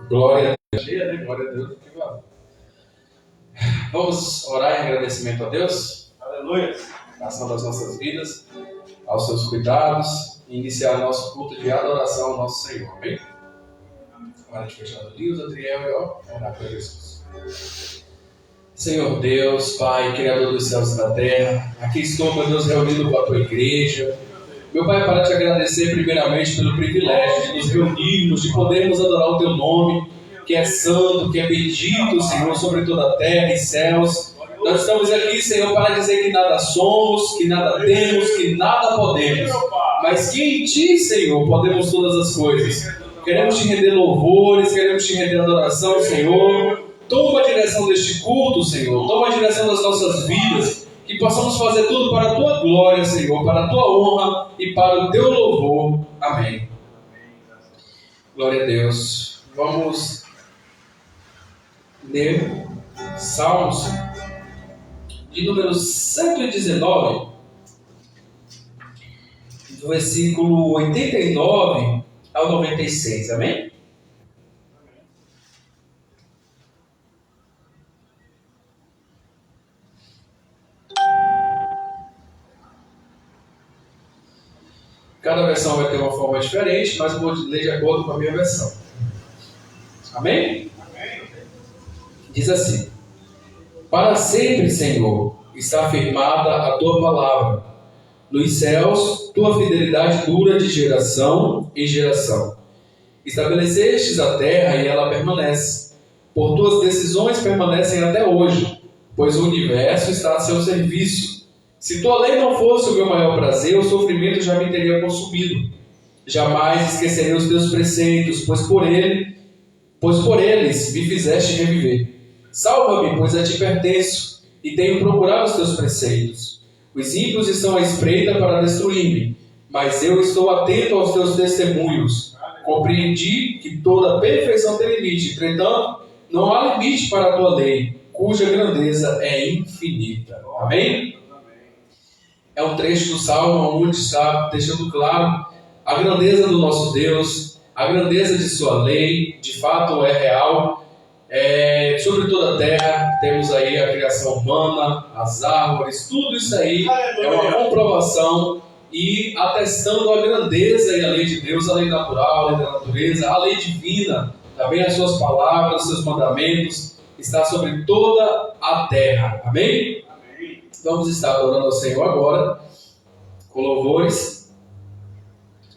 Glória a Deus. Glória a Deus. Vamos orar em agradecimento a Deus? Aleluia. Ação das nossas vidas, aos seus cuidados, e iniciar nosso culto de adoração ao nosso Senhor. Amém? Agora de fechar o livro, Adriel, e orar por Jesus. Senhor Deus, Pai, Criador dos céus e da terra, aqui estou, meu Deus, reunido com a tua igreja. Meu Pai, para te agradecer primeiramente pelo privilégio de nos reunirmos, de podermos adorar o teu nome, que é santo, que é bendito, Senhor, sobre toda a terra e céus. Nós estamos aqui, Senhor, para dizer que nada somos, que nada temos, que nada podemos, mas que em Ti, Senhor, podemos todas as coisas. Queremos Te render louvores, queremos Te render adoração, Senhor. Toma a direção deste culto, Senhor. Toma a direção das nossas vidas. Que possamos fazer tudo para a Tua glória, Senhor, para a Tua honra e para o Teu louvor. Amém. Glória a Deus. Vamos ler Salmos de número 119, do versículo 89 ao 96. Amém? Cada versão vai ter uma forma diferente, mas eu vou ler de acordo com a minha versão. Amém? Amém. Diz assim: Para sempre, Senhor, está firmada a Tua palavra. Nos céus, Tua fidelidade dura de geração em geração. Estabelecestes a terra e ela permanece. Por Tuas decisões permanecem até hoje, pois o universo está a seu serviço. Se Tua lei não fosse o meu maior prazer, o sofrimento já me teria consumido. Jamais esquecerei os Teus preceitos, pois por eles me fizeste reviver. Salva-me, pois a Ti pertenço, e tenho procurado os Teus preceitos. Os ímpios estão à espreita para destruir-me, mas eu estou atento aos Teus testemunhos. Compreendi que toda perfeição tem limite, entretanto, não há limite para a Tua lei, cuja grandeza é infinita. Amém? É um trecho do Salmo onde está deixando claro a grandeza do nosso Deus, a grandeza de sua lei, de fato é real. Sobre toda a terra, temos aí a criação humana, as árvores, tudo isso aí é uma comprovação e atestando a grandeza e a lei de Deus, a lei natural, a lei da natureza, a lei divina, também as suas palavras, os seus mandamentos, está sobre toda a terra. Amém? Vamos estar adorando ao Senhor agora, com louvores.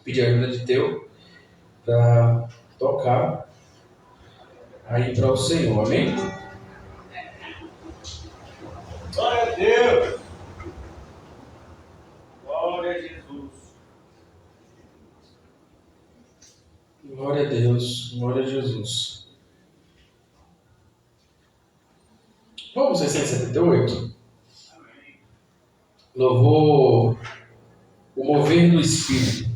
Pedir a ajuda de Teu para tocar aí para o Senhor. Amém? Glória a Deus. Glória a Jesus. Glória a Deus. Glória a Jesus. Vamos 678. Louvor o mover do Espírito,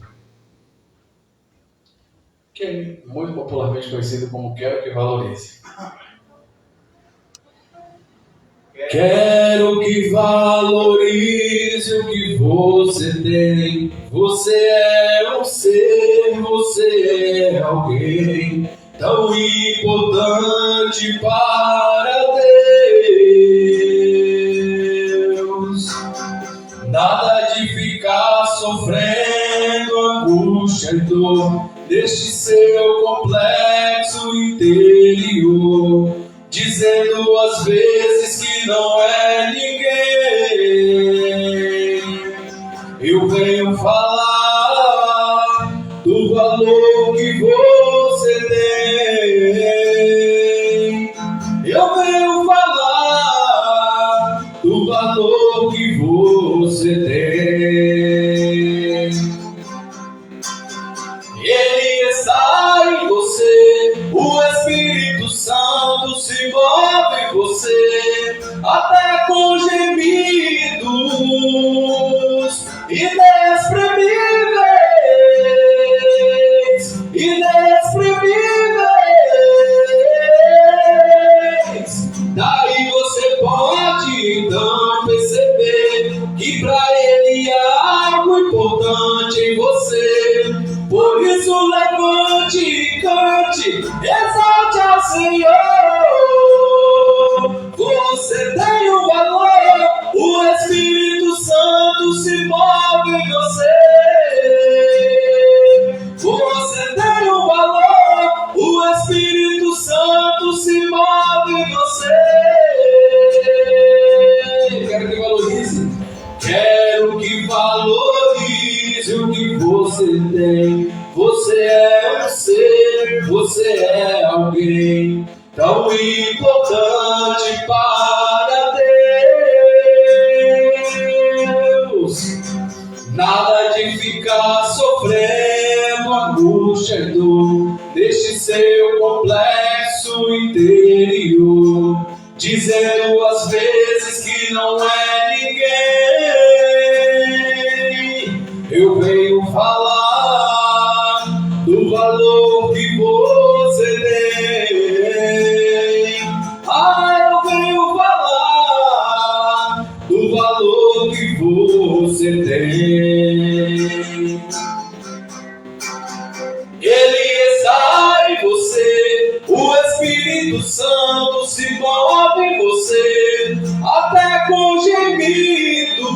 que é muito popularmente conhecido como Quero que Valorize. Quero que valorize o que você tem. Você é um ser, você é alguém tão importante para Deus. Nada de ficar sofrendo angústia e dor deste seu complexo interior, dizendo às vezes que não é ninguém. Eu venho falar do valor que você tem. Eu venho falar do valor que você tem. Ele está em você, o Espírito Santo se move em você, até com gemidos inexprimíveis, inexprimíveis. Daí você pode então perceber que pra Ele há algo importante em você. Por isso levante e cante, exalte Senhor. Você tem um valor, o Espírito Santo se move em você. Você tem um valor, o Espírito Santo se move em você. Quero que valorize. Quero que valorize o que você tem. Você é um ser, você é alguém tão importante para Deus. Nada de ficar sofrendo angústia e dor. Deixe seu complexo interior, dizendo às vezes que não é ninguém. Eu venho falar do valor que você tem. Eu venho falar do valor que você tem. Ele está em você, o Espírito Santo se move em você, até com gemidos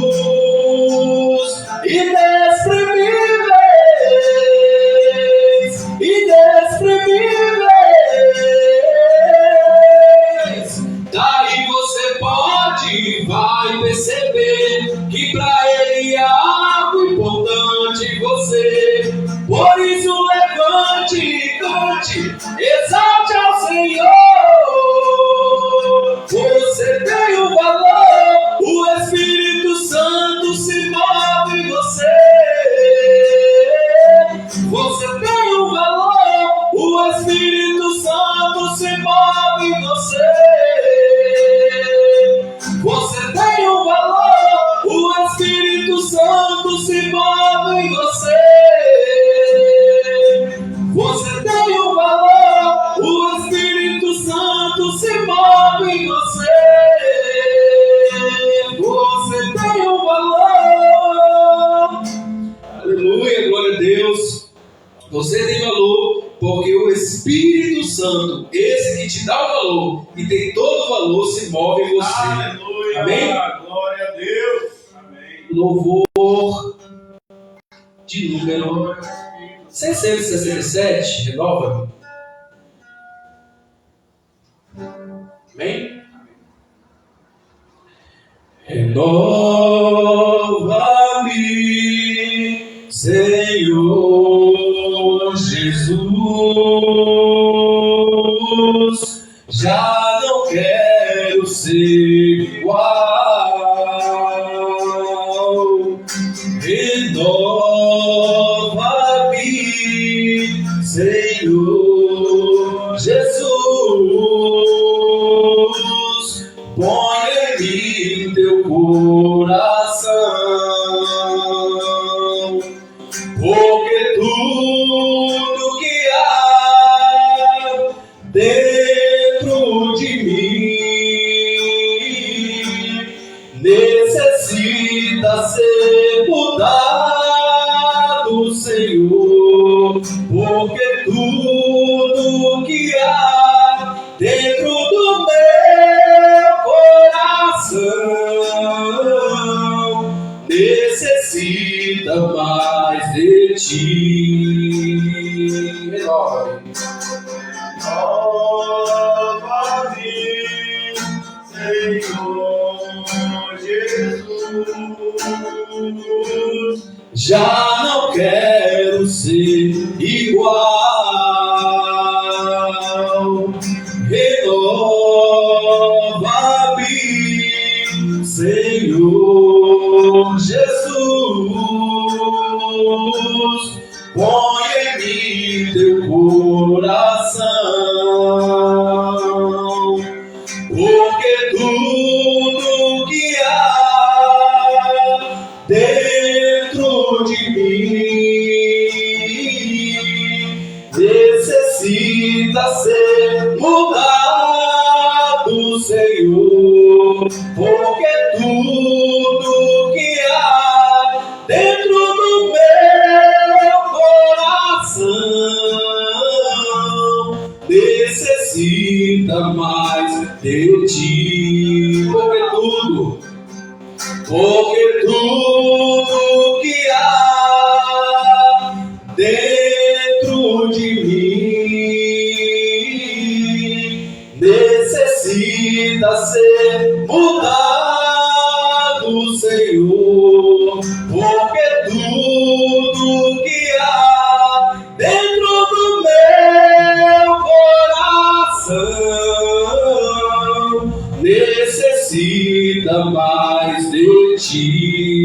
inexprimíveis, inexprimíveis. Daí você pode e vai perceber que pra ele é algo importante em você. Por isso levante e cante, exalte ao Senhor. Você tem um valor, o Espírito Santo se move em você. Você tem um valor, o Espírito Santo se move em você. Você tem um valor, o Espírito Santo se move em você. Você tem um valor, o Espírito Santo se move em você. Você tem um valor. Aleluia, glória a Deus. Você tem valor porque o Espírito Santo, esse que te dá o valor e tem todo o valor, se move em você. Aleluia. Amém? Glória a Deus. Amém. Louvor de número 667, renova-me. Amém? Renova-me, Senhor Jesus. Já não quero ser igual. Renova-me, Senhor Jesus. Põe em mim teu coração, porque tudo que há dentro de mim necessita ser mudado, Senhor, porque tudo que há dentro do meu coração necessita mais de ti. Renova-me. Renova-me, Senhor Jesus. Já não quero ser igual. Renova-me, Senhor Jesus. Põe em mim teu coração, porque tudo que há dentro de mim necessita ser mudado, Senhor, porque tudo que há dentro do meu coração necessita necessita mais de ti, porque tudo que há dentro de mim necessita ser mudado, Senhor, porque tudo que há dentro do meu coração necessita mais de ti.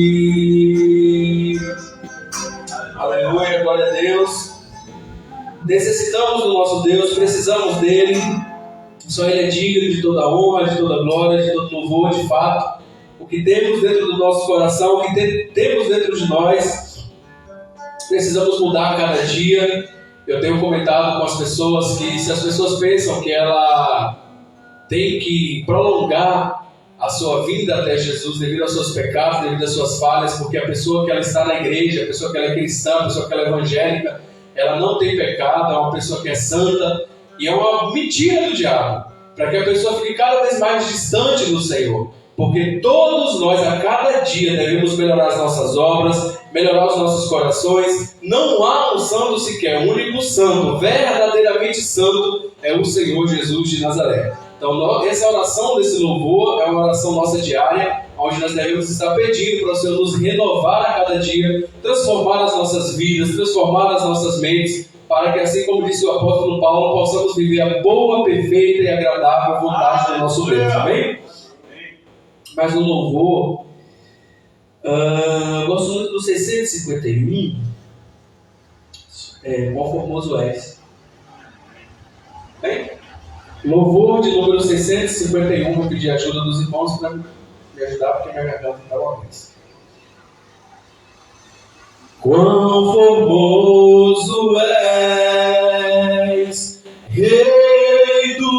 Aleluia, glória a Deus. Necessitamos do nosso Deus, precisamos dele. Só ele é digno de toda honra, de toda glória, de todo louvor, de fato. O que temos dentro do nosso coração, o que temos dentro de nós, precisamos mudar a cada dia. Eu tenho comentado com as pessoas que se as pessoas pensam que ela tem que prolongar a sua vida até Jesus devido aos seus pecados, devido às suas falhas, porque a pessoa que ela está na igreja, a pessoa que ela é cristã, a pessoa que ela é evangélica, ela não tem pecado, é uma pessoa que é santa, e é uma mentira do diabo, para que a pessoa fique cada vez mais distante do Senhor, porque todos nós a cada dia devemos melhorar as nossas obras, melhorar os nossos corações. Não há um santo sequer, o único santo, verdadeiramente santo, é o Senhor Jesus de Nazaré. Então, essa oração desse louvor é uma oração nossa diária, onde nós devemos estar pedindo para o Senhor nos renovar a cada dia, transformar as nossas vidas, transformar as nossas mentes, para que, assim como disse o apóstolo Paulo, possamos viver a boa, perfeita e agradável vontade do nosso Deus. Amém? Mas no louvor, eu gosto muito do 651, quão formoso és. Bem? Louvor de número 651, vou pedir ajuda dos irmãos para me ajudar, porque minha garganta está uma vez. Quão formoso és, Rei do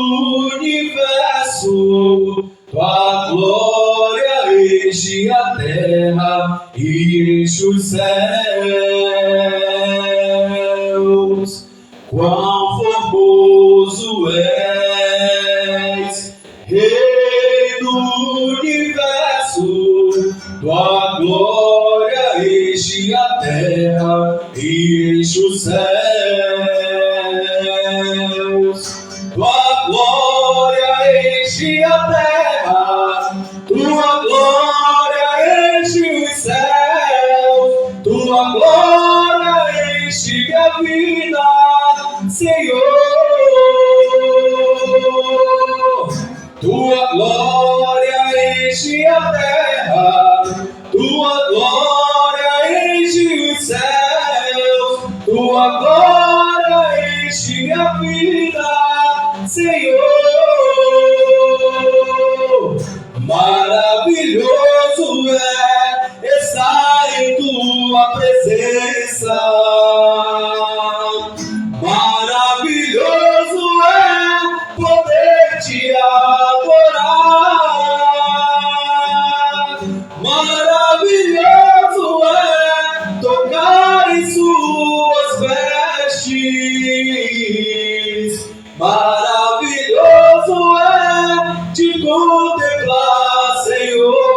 Universo, tua glória enche a terra e enche os céus. Quão formoso és, Rei do Universo, tua glória enche a terra e enche os céus. Tua glória enche a terra, tua glória enche os céus, tua glória enche a vida, Senhor. Tua glória enche a terra, tua glória enche os céus, tua glória enche a vida, Senhor. Maravilhoso é estar em tua presença. Maravilhoso é poder te adorar. Maravilhoso é tocar em suas vestes. Maravilhoso é te contemplar, Senhor.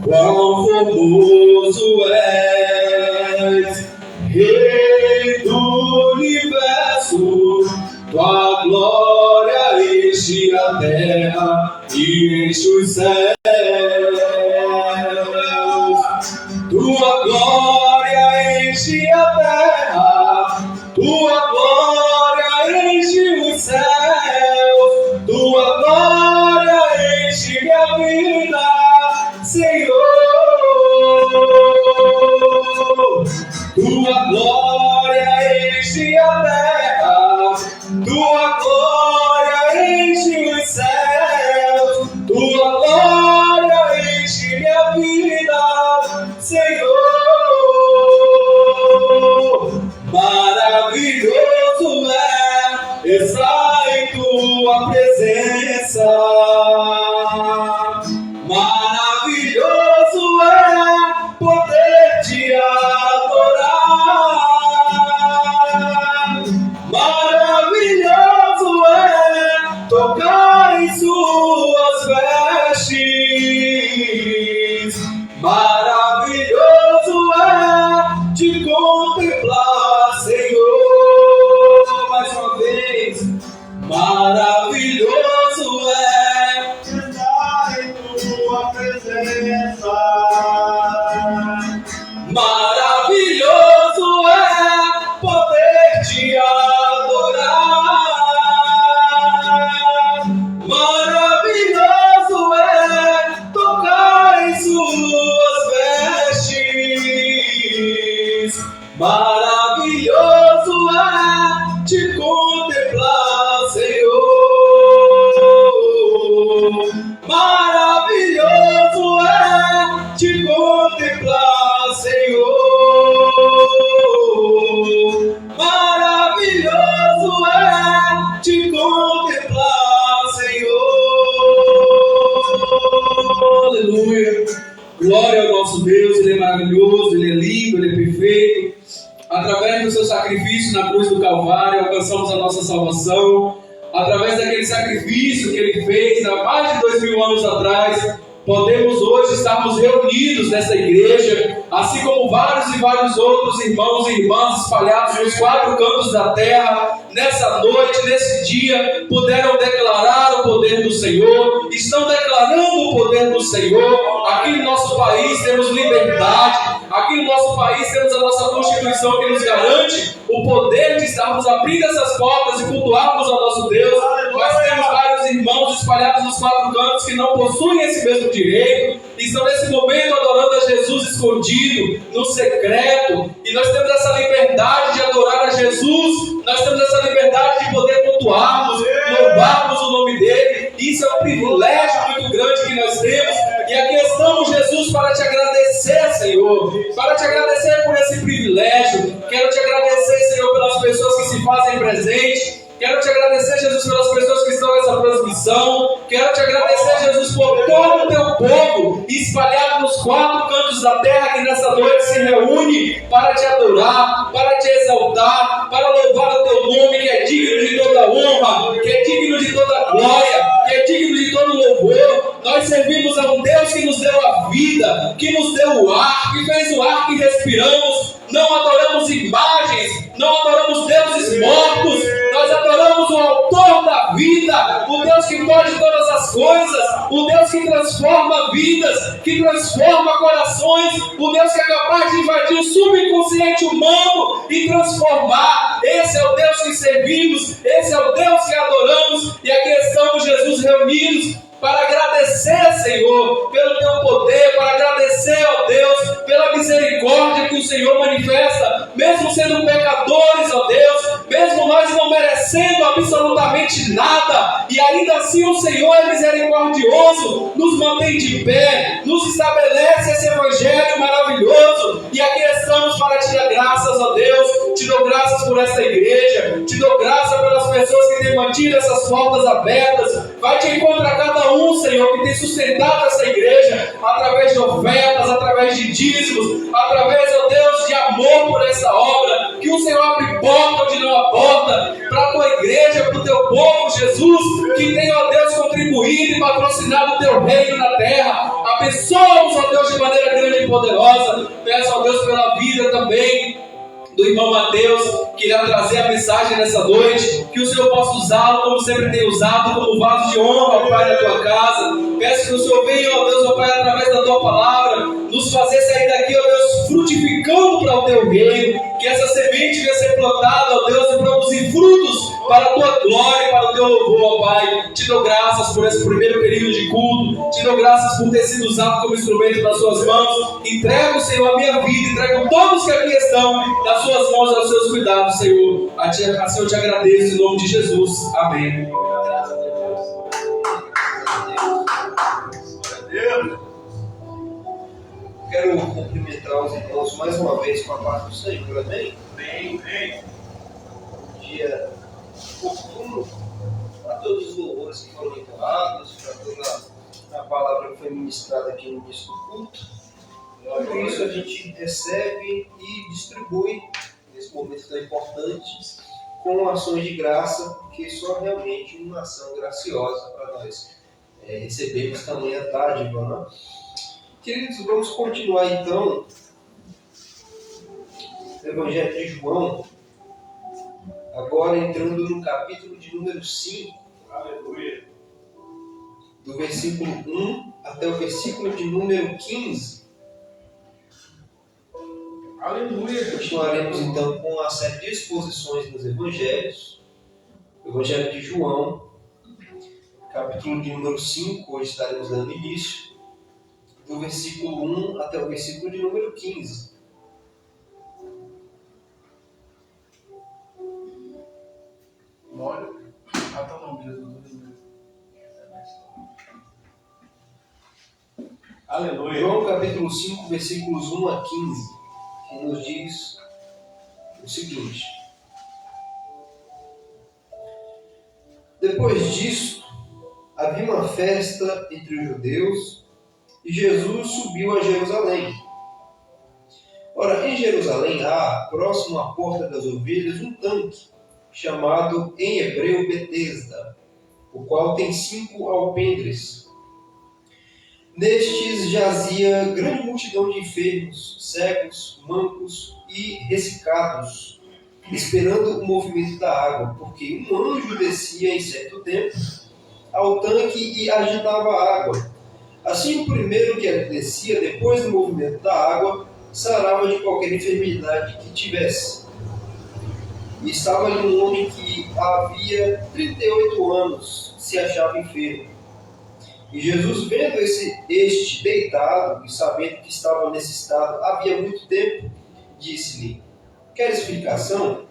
Quão formoso és, Rei do Universo, tua glória enche a terra e enche os céus. Tua glória enche a terra, tua glória enche os céus, tua glória enche minha vida, Senhor. Tua glória enche a terra, tua glória enche os céus, tua glória enche minha vida, Senhor. Maravilhoso é estar em tua presença. Maravilhoso é poder te adorar. é te contemplar, Senhor. Maravilhoso é te contemplar, Senhor. Maravilhoso é te contemplar, Senhor. Aleluia. Glória ao nosso Deus, Ele é maravilhoso, Ele é lindo, Ele é perfeito. Através do seu sacrifício na cruz do Calvário, alcançamos a nossa salvação. Através daquele sacrifício que Ele fez há mais de 2000 anos atrás, podemos hoje estarmos reunidos nessa igreja, assim como vários e vários outros irmãos e irmãs espalhados nos 4 cantos da terra, nessa noite, nesse dia, puderam declarar o poder do Senhor, estão declarando o poder do Senhor. Aqui no nosso país temos liberdade, aqui no nosso país temos a nossa Constituição que nos garante o poder de estarmos abrindo essas portas e cultuarmos ao nosso Deus, mas temos vários irmãos espalhados nos 4 cantos que não possuem esse mesmo direito, estão nesse momento adorando a Jesus escondido, no secreto, e nós temos essa liberdade de adorar a Jesus, nós temos essa liberdade de poder cultuarmos, louvarmos o nome dele. Isso é um privilégio muito grande que nós temos, e aqui estamos, Jesus, para te agradecer, Senhor, para te agradecer por esse privilégio. Quero te agradecer, Senhor, pelas pessoas que se fazem presente. Quero te agradecer, Jesus, pelas pessoas que estão nessa transmissão. Quero te agradecer, Jesus, por todo o teu povo espalhado nos 4 cantos da terra que nessa noite se reúne para te adorar, para te exaltar, para louvar o teu nome, que é digno de toda honra, que é digno de toda glória, que é digno de todo louvor. Nós servimos a um Deus que nos deu a vida, que nos deu o ar, que fez o ar que respiramos. Não adoramos imagens, não adoramos deuses mortos, nós adoramos o autor da vida, o Deus que pode todas as coisas, o Deus que transforma vidas, que transforma corações, o Deus que é capaz de invadir o subconsciente humano e transformar. Esse é o Deus que servimos, esse é o Deus que adoramos, e aqui estamos, Jesus, reunidos para agradecer, Senhor, pelo teu poder, para agradecer, ó Deus, pela misericórdia que o Senhor manifesta, mesmo sendo pecadores, ó Deus, mesmo nós não merecendo absolutamente nada, e ainda assim o Senhor é misericordioso, nos mantém de pé, nos estabelece esse evangelho maravilhoso, e aqui estamos para te dar graças, ó Deus. Te dou graças por essa igreja, te dou graças pelas pessoas que têm mantido essas portas abertas. Vai te encontrar cada um, Senhor, que tem sustentado essa igreja através de ofertas, através de dízimos, através, ó Deus, de amor por essa obra. Que o Senhor abre porta onde não há porta, para a tua igreja, para o teu povo, Jesus, que tem, ó Deus, contribuído e patrocinado o teu reino na terra. Abençoa-os, ó Deus, de maneira grande e poderosa. Peço, ó Deus, pela vida também do irmão Mateus, que irá trazer a mensagem nessa noite, que o Senhor possa usá-lo como sempre tem usado, como vaso de honra, ó Pai, na tua casa. Peço que o Senhor venha, ó Deus, ó Pai, através da tua palavra, nos fazer sair daqui, ó Deus, frutificando para o teu reino, que essa semente venha ser plantada, ó Deus, e produzir frutos para a tua glória e para o teu louvor, ó Pai. Te dou graças por esse primeiro período de culto, te dou graças por ter sido usado como instrumento nas suas mãos. Entrego, Senhor, a minha vida, entrego todos que aqui estão nas suas mãos, aos seus cuidados, Senhor. Assim eu te agradeço em nome de Jesus. Amém. Quero cumprimentar os irmãos mais uma vez com a paz do Senhor, amém? Amém. Dia oportuno para todos os louvores que foram entoados, para toda a palavra que foi ministrada aqui no início do culto. Por isso a gente recebe e distribui nesse momento tão importante com ações de graça, porque só realmente uma ação graciosa para nós recebermos tamanha dádiva, né? Queridos, vamos continuar então o Evangelho de João, agora entrando no capítulo de número 5, Aleluia. do versículo 1 até o versículo de número 15. Aleluia. Continuaremos então com a série de exposições nos Evangelhos, o Evangelho de João, capítulo de número 5, hoje estaremos dando início, do versículo 1 até o versículo de número 15. Glória. Ah, tá não, Jesus. Aleluia. João capítulo 5, versículos 1 a 15, que nos diz o seguinte: Depois disto, havia uma festa entre os judeus e Jesus subiu a Jerusalém. Ora, em Jerusalém há, próximo à porta das ovelhas, um tanque, chamado em hebreu Betesda, o qual tem 5 alpendres. Nestes jazia grande multidão de enfermos, cegos, mancos e ressecados, esperando o movimento da água, porque um anjo descia em certo tempo ao tanque e agitava a água. Assim, o primeiro que ali descia, depois do movimento da água, sarava de qualquer enfermidade que tivesse. E estava ali um homem que havia 38 anos, se achava enfermo. E Jesus, vendo este deitado e sabendo que estava nesse estado havia muito tempo, disse-lhe: Quer explicação?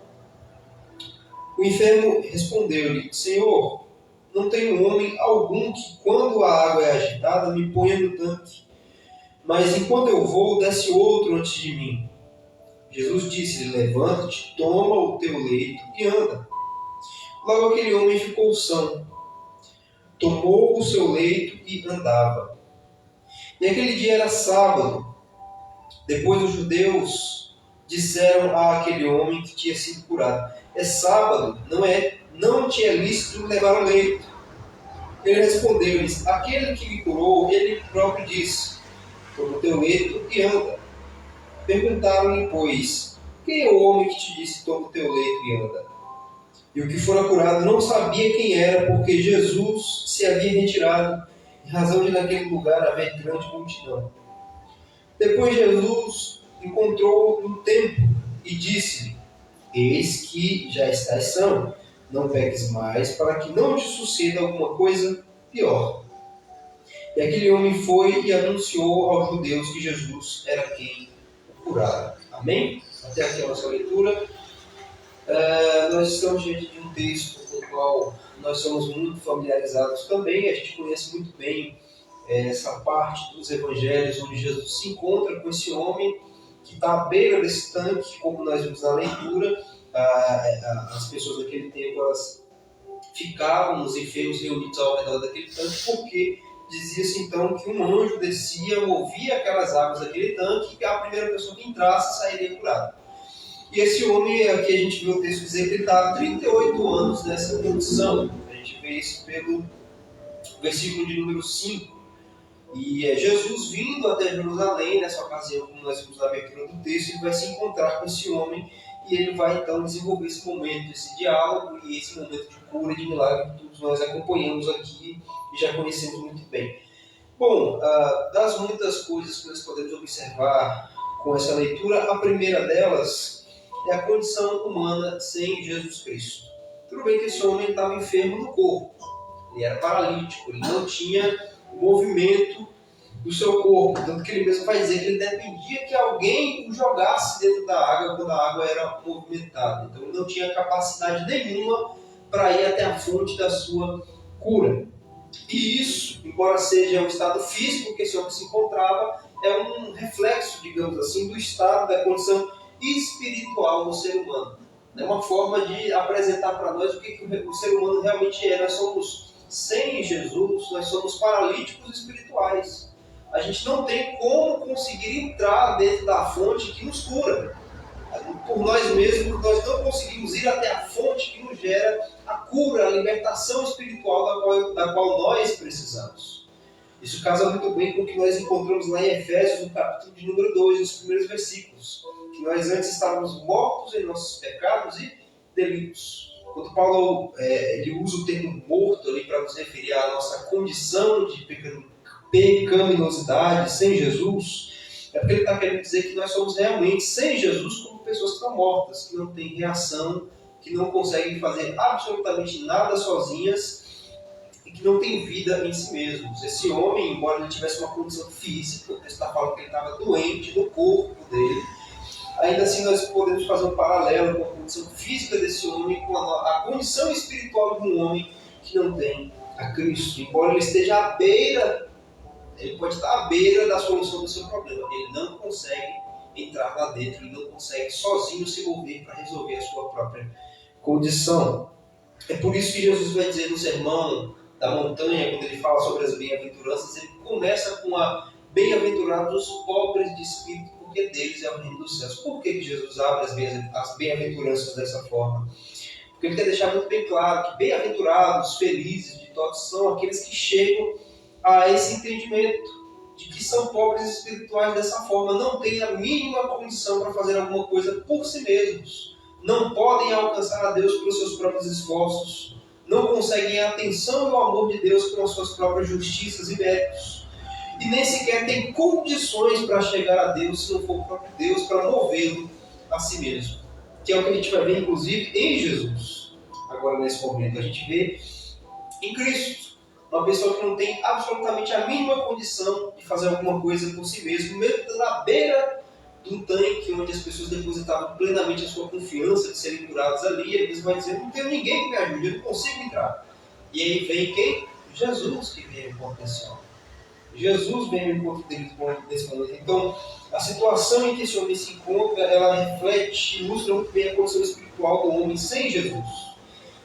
O enfermo respondeu-lhe: Senhor, não tenho homem algum que, quando a água é agitada, me ponha no tanque. Mas enquanto eu vou, desce outro antes de mim. Jesus disse-lhe: Levanta-te, toma o teu leito e anda. Logo aquele homem ficou são. Tomou o seu leito e andava. E aquele dia era sábado. Depois os judeus disseram àquele homem que tinha sido curado: É sábado, não te é lícito levar o leito. Ele respondeu-lhes: Aquele que me curou, ele próprio disse: Toma o teu leito e anda. Perguntaram-lhe, pois: Quem é o homem que te disse: Toma o teu leito e anda? E o que fora curado não sabia quem era, porque Jesus se havia retirado, em razão de naquele lugar haver grande multidão. Depois Jesus encontrou-o no templo e disse-lhe: Eis que já estás são, não peques mais, para que não te suceda alguma coisa pior. E aquele homem foi e anunciou aos judeus que Jesus era quem o curara. Amém? Até aqui a nossa leitura. Nós estamos diante de um texto com o qual nós somos muito familiarizados também. A gente conhece muito bem essa parte dos evangelhos onde Jesus se encontra com esse homem que está à beira desse tanque, como nós vimos na leitura. As pessoas daquele tempo elas ficavam, os enfermos reunidos ao redor daquele tanque, porque dizia-se então que um anjo descia, movia aquelas águas daquele tanque e a primeira pessoa que entrasse sairia curada. E esse homem, aqui a gente vê o texto dizer que ele está há 38 anos nessa condição. A gente vê isso pelo versículo de número 5. E é Jesus vindo até Jerusalém, nessa ocasião, como nós vimos na abertura do texto, ele vai se encontrar com esse homem e ele vai então desenvolver esse momento, esse diálogo e esse momento de cura e de milagre que todos nós acompanhamos aqui e já conhecemos muito bem. Bom, das muitas coisas que nós podemos observar com essa leitura, a primeira delas é a condição humana sem Jesus Cristo. Tudo bem que esse homem estava enfermo no corpo, ele era paralítico, ele não tinha movimento do seu corpo, tanto que ele mesmo vai dizer que ele dependia que alguém o jogasse dentro da água quando a água era movimentada. Então ele não tinha capacidade nenhuma para ir até a fonte da sua cura. E isso, embora seja um estado físico que esse homem se encontrava, é um reflexo, digamos assim, do estado, da condição espiritual do ser humano. É uma forma de apresentar para nós o que o ser humano realmente é. Nós somos, sem Jesus, nós somos paralíticos espirituais. A gente não tem como conseguir entrar dentro da fonte que nos cura. Por nós mesmos, nós não conseguimos ir até a fonte que nos gera a cura, a libertação espiritual da qual nós precisamos. Isso casa muito bem com o que nós encontramos lá em Efésios, no capítulo de número 2, nos primeiros versículos. Que nós antes estávamos mortos em nossos pecados e delitos. Quando Paulo ele usa o termo morto ali para nos referir à nossa condição de pecaminosidade sem Jesus, é porque ele está querendo dizer que nós somos realmente, sem Jesus, como pessoas que estão mortas, que não têm reação, que não conseguem fazer absolutamente nada sozinhas e que não têm vida em si mesmos. Esse homem, embora ele tivesse uma condição física, ele está falando que ele estava doente no corpo dele, ainda assim nós podemos fazer um paralelo com a condição física desse homem, com a condição espiritual de um homem que não tem a Cristo. Embora ele esteja à beira, ele pode estar à beira da solução do seu problema, ele não consegue entrar lá dentro, ele não consegue sozinho se mover para resolver a sua própria condição. É por isso que Jesus vai dizer no sermão da montanha, quando ele fala sobre as bem-aventuranças, ele começa com a bem-aventurados os pobres de espírito, porque deles é o reino dos céus. Por que Jesus abre as bem-aventuranças dessa forma? Porque ele quer deixar muito bem claro que bem-aventurados, felizes, ditosos, são aqueles que chegam a esse entendimento de que são pobres espirituais dessa forma, não têm a mínima condição para fazer alguma coisa por si mesmos, não podem alcançar a Deus pelos seus próprios esforços, não conseguem a atenção e o amor de Deus com as suas próprias justiças e méritos, e nem sequer têm condições para chegar a Deus se não for o próprio Deus para movê-lo a si mesmo, que é o que a gente vai ver inclusive em Jesus. Agora nesse momento a gente vê em Cristo uma pessoa que não tem absolutamente a mínima condição de fazer alguma coisa por si mesmo, mesmo na beira de um tanque onde as pessoas depositavam plenamente a sua confiança de serem curadas ali, ele vai dizer, não tenho ninguém que me ajude, eu não consigo entrar. E aí vem quem? Jesus que vem ao encontro desse homem. Jesus vem ao encontro dele nesse momento. Então, a situação em que esse homem se encontra, ela reflete, ilustra muito bem a condição espiritual do homem sem Jesus.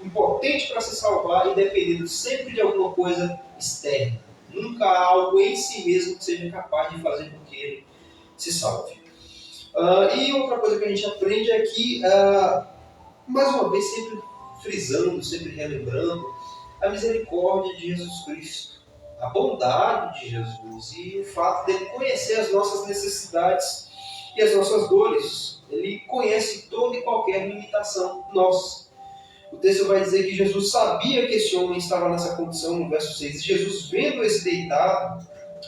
Impotente para se salvar e dependendo sempre de alguma coisa externa. Nunca há algo em si mesmo que seja capaz de fazer com que ele se salve. E outra coisa que a gente aprende é que, mais uma vez, sempre frisando, sempre relembrando, a misericórdia de Jesus Cristo, a bondade de Jesus e o fato dele conhecer as nossas necessidades e as nossas dores. Ele conhece toda e qualquer limitação nossa. O texto vai dizer que Jesus sabia que esse homem estava nessa condição, no verso 6. Jesus, vendo esse deitado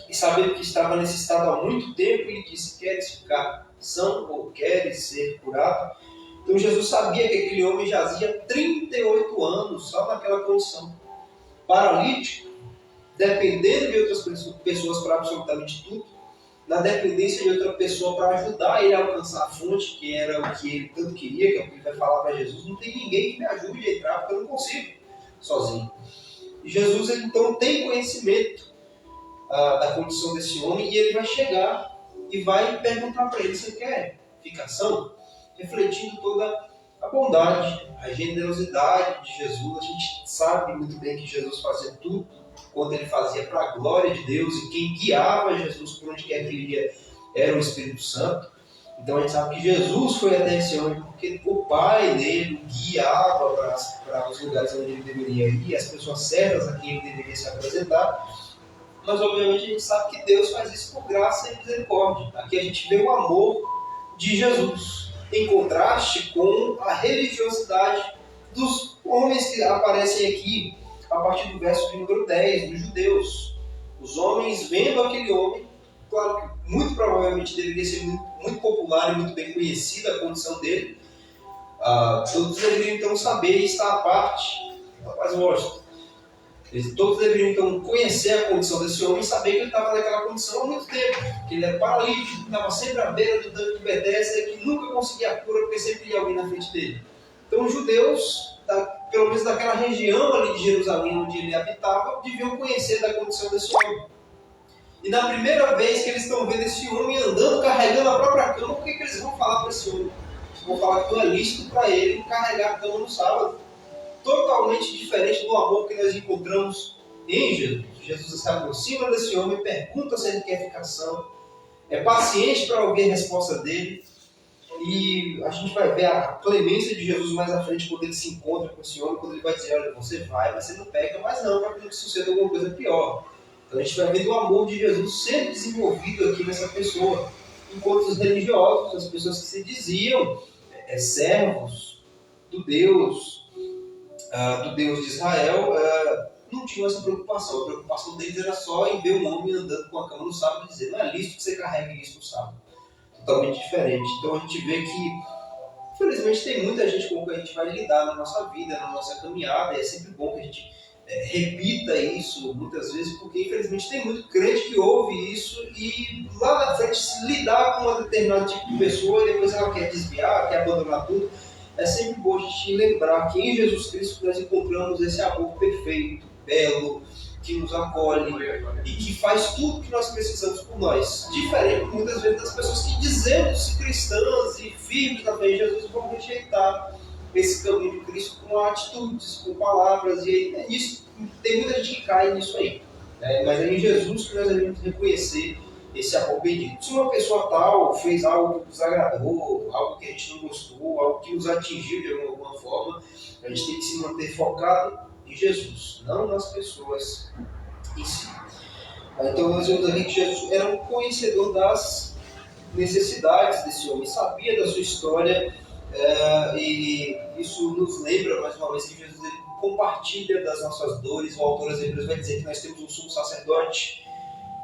e sabendo que estava nesse estado há muito tempo, ele disse, queres ficar são ou queres ser curado? Então Jesus sabia que aquele homem jazia 38 anos só naquela condição. Paralítico, dependendo de outras pessoas para absolutamente tudo, na dependência de outra pessoa para ajudar ele a alcançar a fonte, que era o que ele tanto queria, que é o que ele vai falar para Jesus, não tem ninguém que me ajude a entrar, porque eu não consigo sozinho. E Jesus, ele, então, tem conhecimento da condição desse homem, e ele vai chegar e vai perguntar para ele, você quer ficação? Refletindo toda a bondade, a generosidade de Jesus. A gente sabe muito bem que Jesus fazia tudo quando ele fazia para a glória de Deus, e quem guiava Jesus por onde quer que ele ia era o Espírito Santo. Então a gente sabe que Jesus foi até esse homem porque o Pai dele o guiava para os lugares onde ele deveria ir, as pessoas certas a quem ele deveria se apresentar. Mas obviamente a gente sabe que Deus faz isso por graça e misericórdia. Aqui a gente vê o amor de Jesus, em contraste com a religiosidade dos homens que aparecem aqui a partir do verso de número 10, dos judeus. Os homens vendo aquele homem, claro que muito provavelmente deveria ser muito popular e muito bem conhecida a condição dele, todos deveriam então saber e estar à parte, mas lógico, todos deveriam então conhecer a condição desse homem e saber que ele estava naquela condição há muito tempo, que ele era paralítico, que estava sempre à beira do tanque de Betesda, que nunca conseguia a cura porque sempre ia alguém na frente dele. Então os judeus, pelo menos daquela região ali de Jerusalém onde ele habitava, deviam conhecer da condição desse homem. E na primeira vez que eles estão vendo esse homem andando, carregando a própria cama, o que eles vão falar para esse homem? Eles vão falar que não é lícito para ele carregar a cama no sábado. Totalmente diferente do amor que nós encontramos em Jesus. Jesus se aproxima desse homem, pergunta se ele quer ficação, é paciente para ouvir a resposta dele. E a gente vai ver a clemência de Jesus mais à frente quando ele se encontra com esse homem, quando ele vai dizer, olha, você vai, mas você não peca, mas não, para que não suceda alguma coisa pior. Então a gente vai ver o amor de Jesus sendo desenvolvido aqui nessa pessoa, enquanto os religiosos, as pessoas que se diziam servos do Deus de Israel, não tinham essa preocupação. A preocupação deles era só em ver um homem andando com a cama no sábado e dizer, não é lícito que você carregue isso no sábado. Totalmente diferente. Então a gente vê que, infelizmente, tem muita gente com quem a gente vai lidar na nossa vida, na nossa caminhada, e é sempre bom que a gente repita isso muitas vezes, porque infelizmente tem muito crente que ouve isso e lá na frente se lidar com uma determinado tipo de pessoa e depois ela quer desviar, quer abandonar tudo. É sempre bom a gente lembrar que em Jesus Cristo nós encontramos esse amor perfeito, belo, que nos acolhe e que faz tudo que nós precisamos por nós. Diferente muitas vezes das pessoas que, dizendo-se cristãs e firmes na fé em Jesus, vão rejeitar esse caminho de Cristo com atitudes, com palavras, e é isso. Tem muita gente que cai nisso aí. Mas é em Jesus que nós devemos reconhecer esse amor bendito. Se uma pessoa tal fez algo que nos agradou, algo que a gente não gostou, algo que nos atingiu de alguma forma, a gente tem que se manter focado em Jesus, não nas pessoas em si. Então nós vemos aqui que Jesus era um conhecedor das necessidades desse homem, sabia da sua história, e isso nos lembra mais uma vez que Jesus ele compartilha das nossas dores. O autor aos Hebreus vai dizer que nós temos um sumo sacerdote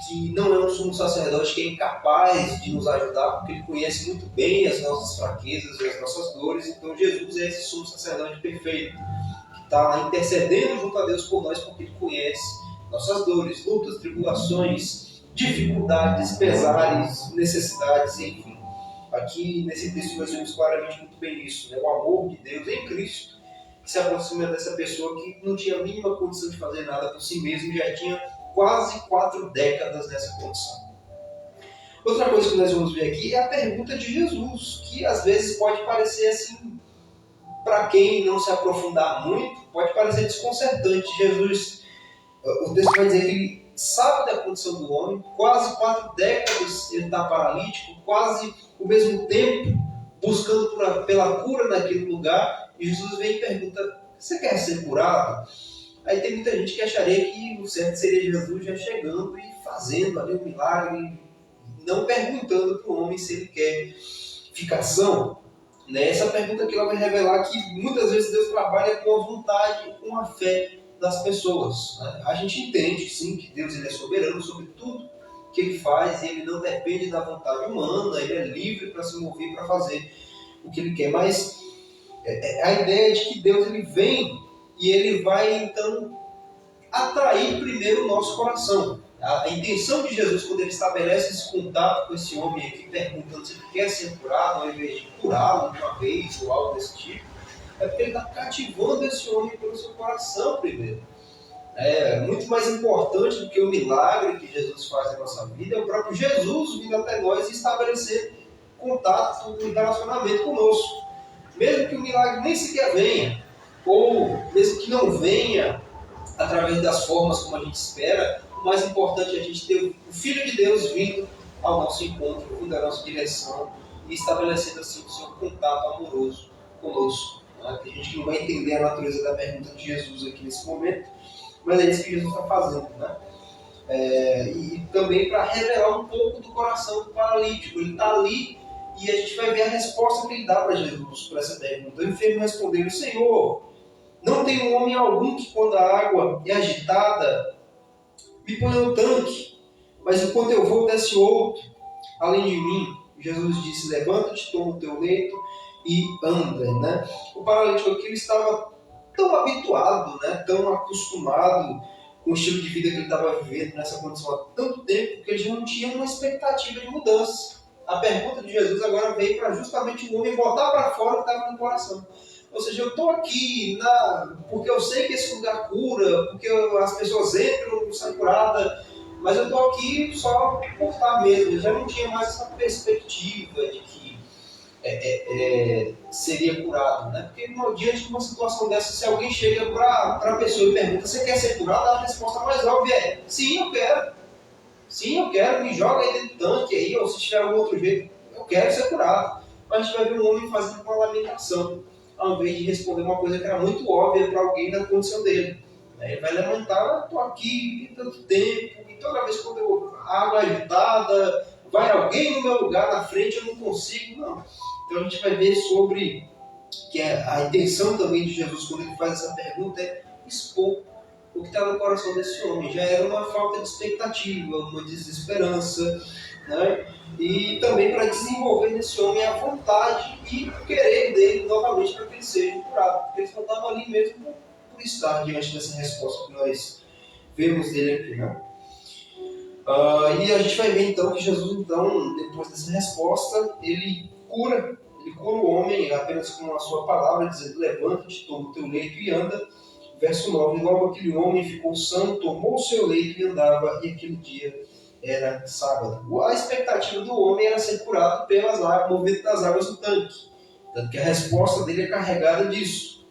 que não é um sumo sacerdote que é incapaz de nos ajudar, porque ele conhece muito bem as nossas fraquezas e as nossas dores. Então Jesus é esse sumo sacerdote perfeito, que está lá intercedendo junto a Deus por nós, porque ele conhece nossas dores, lutas, tribulações, dificuldades, pesares, necessidades, enfim. Aqui nesse texto nós vemos claramente muito bem isso, né? O amor de Deus em Cristo, que se aproxima dessa pessoa que não tinha a mínima condição de fazer nada por si mesmo e já tinha quase 4 décadas nessa condição. Outra coisa que nós vamos ver aqui é a pergunta de Jesus, que às vezes pode parecer assim, para quem não se aprofundar muito, pode parecer desconcertante. Jesus, o texto vai dizer que ele sabe da condição do homem, quase 4 décadas ele está paralítico, quase o mesmo tempo buscando pela cura naquele lugar, e Jesus vem e pergunta: você quer ser curado? Aí tem muita gente que acharia que o certo seria Jesus já chegando e fazendo ali um milagre, não perguntando para o homem se ele quer ficar são. Essa pergunta aqui ela vai revelar que muitas vezes Deus trabalha com a vontade, com a fé das pessoas. A gente entende, sim, que Deus ele é soberano sobre tudo que ele faz e ele não depende da vontade humana, ele é livre para se mover, para fazer o que ele quer. Mas a ideia é de que Deus ele vem e ele vai, então, atrair primeiro o nosso coração. A intenção de Jesus, quando ele estabelece esse contato com esse homem aqui, perguntando se ele quer ser curado, ao invés de curá-lo de uma vez ou algo desse tipo, é porque ele está cativando esse homem pelo seu coração primeiro. É muito mais importante do que o milagre que Jesus faz na nossa vida, é o próprio Jesus vindo até nós e estabelecer contato e relacionamento conosco. Mesmo que o milagre nem sequer venha, ou mesmo que não venha através das formas como a gente espera, o mais importante é a gente ter o Filho de Deus vindo ao nosso encontro, vindo à nossa direção e estabelecendo assim o seu contato amoroso conosco. Tem gente que não vai entender a natureza da pergunta de Jesus aqui nesse momento, mas é isso que Jesus está fazendo. E também para revelar um pouco do coração do paralítico. Ele está ali e a gente vai ver a resposta que ele dá para Jesus para essa pergunta. O enfermo respondeu: Senhor, não tem um homem algum que, quando a água é agitada, me ponha no tanque, mas enquanto eu vou, desce outro além de mim. Jesus disse: levanta-te, toma o teu leito e anda. O paralítico aqui ele estava tão habituado, tão acostumado com o estilo de vida que ele estava vivendo nessa condição há tanto tempo, que ele já não tinha uma expectativa de mudança. A pergunta de Jesus agora veio para justamente o homem botar para fora o que estava no coração. Ou seja, eu estou aqui porque eu sei que esse lugar cura, porque as pessoas entram e saem curadas, mas eu estou aqui só por estar mesmo. Eu já não tinha mais essa perspectiva de que seria curado. Porque diante de uma situação dessa, se alguém chega para a pessoa e pergunta: você quer ser curado? A resposta mais óbvia é: sim, eu quero. Sim, eu quero, me joga aí dentro do tanque aí, ou se tiver algum outro jeito, eu quero ser curado. Mas a gente vai ver um homem fazendo uma lamentação, ao invés de responder uma coisa que era muito óbvia para alguém na condição dele. Ele vai lamentar: estou aqui tem tanto tempo, e toda vez quando a água é agitada, vai alguém no meu lugar na frente, eu não consigo, não. Então a gente vai ver sobre que a intenção também de Jesus, quando ele faz essa pergunta, é expor o que está no coração desse homem. Já era uma falta de expectativa, uma desesperança, e também para desenvolver nesse homem a vontade e o querer dele novamente para que ele seja curado, porque ele só estava ali mesmo por estar diante dessa resposta que nós vemos dele aqui, né? E a gente vai ver então que Jesus, então, depois dessa resposta, ele cura o homem apenas com a sua palavra, dizendo: levanta-te, toma o teu leito e anda. Verso 9: logo aquele homem ficou são, tomou o seu leito e andava, e aquele dia era sábado. A expectativa do homem era ser curado pelas águas, movimento das águas do tanque. Tanto que a resposta dele é carregada disso.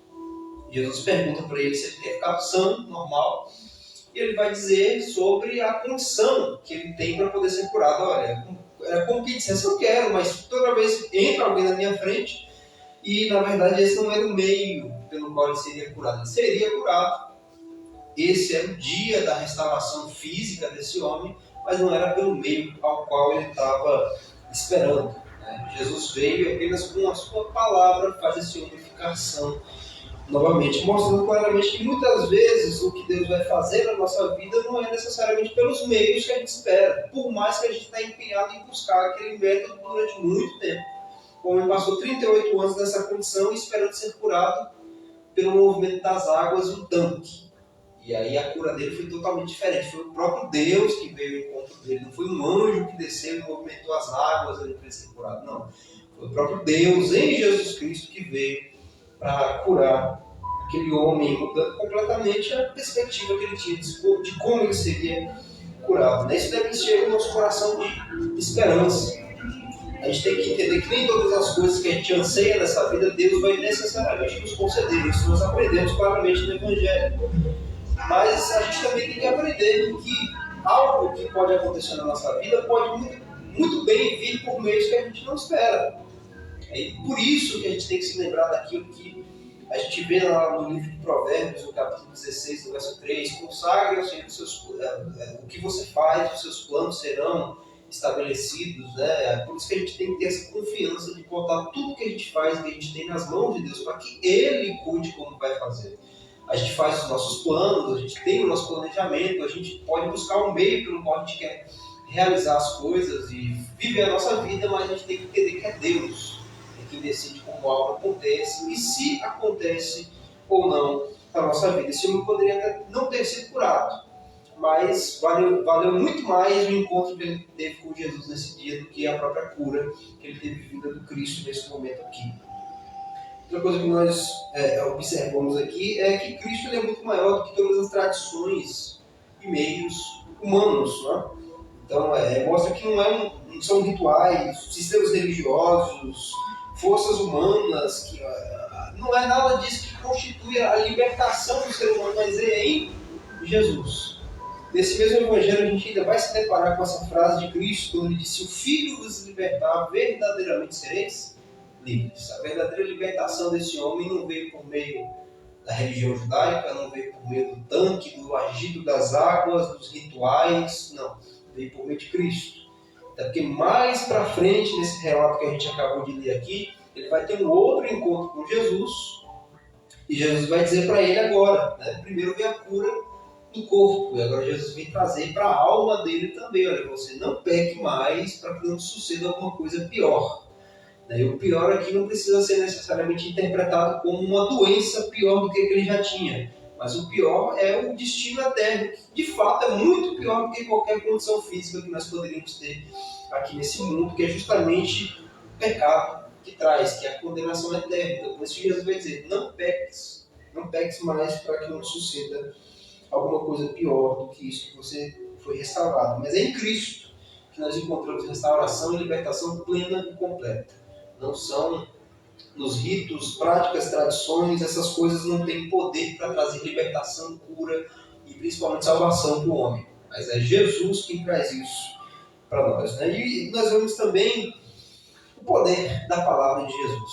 Jesus pergunta para ele se ele quer ficar são, normal, e ele vai dizer sobre a condição que ele tem para poder ser curado. Olha, é como que dissesse: eu quero, mas toda vez entra alguém na minha frente, e na verdade esse não era o meio pelo qual ele seria curado. Ele seria curado. Esse era o dia da restauração física desse homem, mas não era pelo meio ao qual ele estava esperando. Jesus veio apenas com a sua palavra fazer esse homem ficar são novamente, mostrando claramente que muitas vezes o que Deus vai fazer na nossa vida não é necessariamente pelos meios que a gente espera, por mais que a gente está empenhado em buscar aquele método durante muito tempo. O homem passou 38 anos nessa condição, esperando ser curado pelo movimento das águas do tanque. E aí a cura dele foi totalmente diferente. Foi o próprio Deus que veio ao encontro dele. Não foi um anjo que desceu e movimentou as águas para ele ser curado. Não. Foi o próprio Deus em Jesus Cristo que veio para curar aquele homem, mudando completamente a perspectiva que ele tinha de como ele seria curado. Isso deve encher o nosso coração de esperança. A gente tem que entender que nem todas as coisas que a gente anseia nessa vida, Deus vai necessariamente nos conceder. Isso nós aprendemos claramente no Evangelho. Mas a gente também tem que aprender que algo que pode acontecer na nossa vida pode muito bem vir por meios que a gente não espera. É por isso que a gente tem que se lembrar daquilo que a gente vê lá no livro de Provérbios, no capítulo 16, no verso 3: consagre ao Senhor o que você faz, os seus planos serão estabelecidos, né? Por isso que a gente tem que ter essa confiança de botar tudo que a gente faz, que a gente tem nas mãos de Deus, para que Ele cuide como vai fazer. A gente faz os nossos planos, a gente tem o nosso planejamento, a gente pode buscar um meio pelo qual a gente quer realizar as coisas e viver a nossa vida, mas a gente tem que entender que é Deus quem decide como algo acontece e se acontece ou não na nossa vida. Esse homem poderia não ter sido curado, mas valeu muito mais o encontro que ele teve com Jesus nesse dia do que a própria cura que ele teve vinda do Cristo nesse momento aqui. Outra coisa que nós observamos aqui é que Cristo ele é muito maior do que todas as tradições e meios humanos, né? Então, mostra que não são rituais, sistemas religiosos, forças humanas, que não é nada disso que constitui a libertação do ser humano, mas é em Jesus. Nesse mesmo evangelho a gente ainda vai se deparar com essa frase de Cristo, onde ele diz: se o Filho vos libertar, verdadeiramente sereis livres. A verdadeira libertação desse homem não veio por meio da religião judaica, não veio por meio do tanque, do agito das águas, dos rituais, não. Veio por meio de Cristo. Até porque mais para frente, nesse relato que a gente acabou de ler aqui, ele vai ter um outro encontro com Jesus, e Jesus vai dizer para ele agora, né? Primeiro veio a cura do corpo, e agora Jesus vem trazer para a alma dele também: olha, você não peque mais para que não suceda alguma coisa pior. E o pior aqui não precisa ser necessariamente interpretado como uma doença pior do que ele já tinha, mas o pior é o destino eterno, que de fato é muito pior do que qualquer condição física que nós poderíamos ter aqui nesse mundo, que é justamente o pecado que traz, que é a condenação eterna. Então, por isso que Jesus vai dizer: não peques mais para que não suceda alguma coisa pior do que isso que você foi restaurado. Mas é em Cristo que nós encontramos restauração e libertação plena e completa. Não são nos ritos, práticas, tradições, essas coisas não têm poder para trazer libertação, cura e principalmente salvação para o homem. Mas é Jesus quem traz isso para nós, né? E nós vemos também o poder da palavra de Jesus.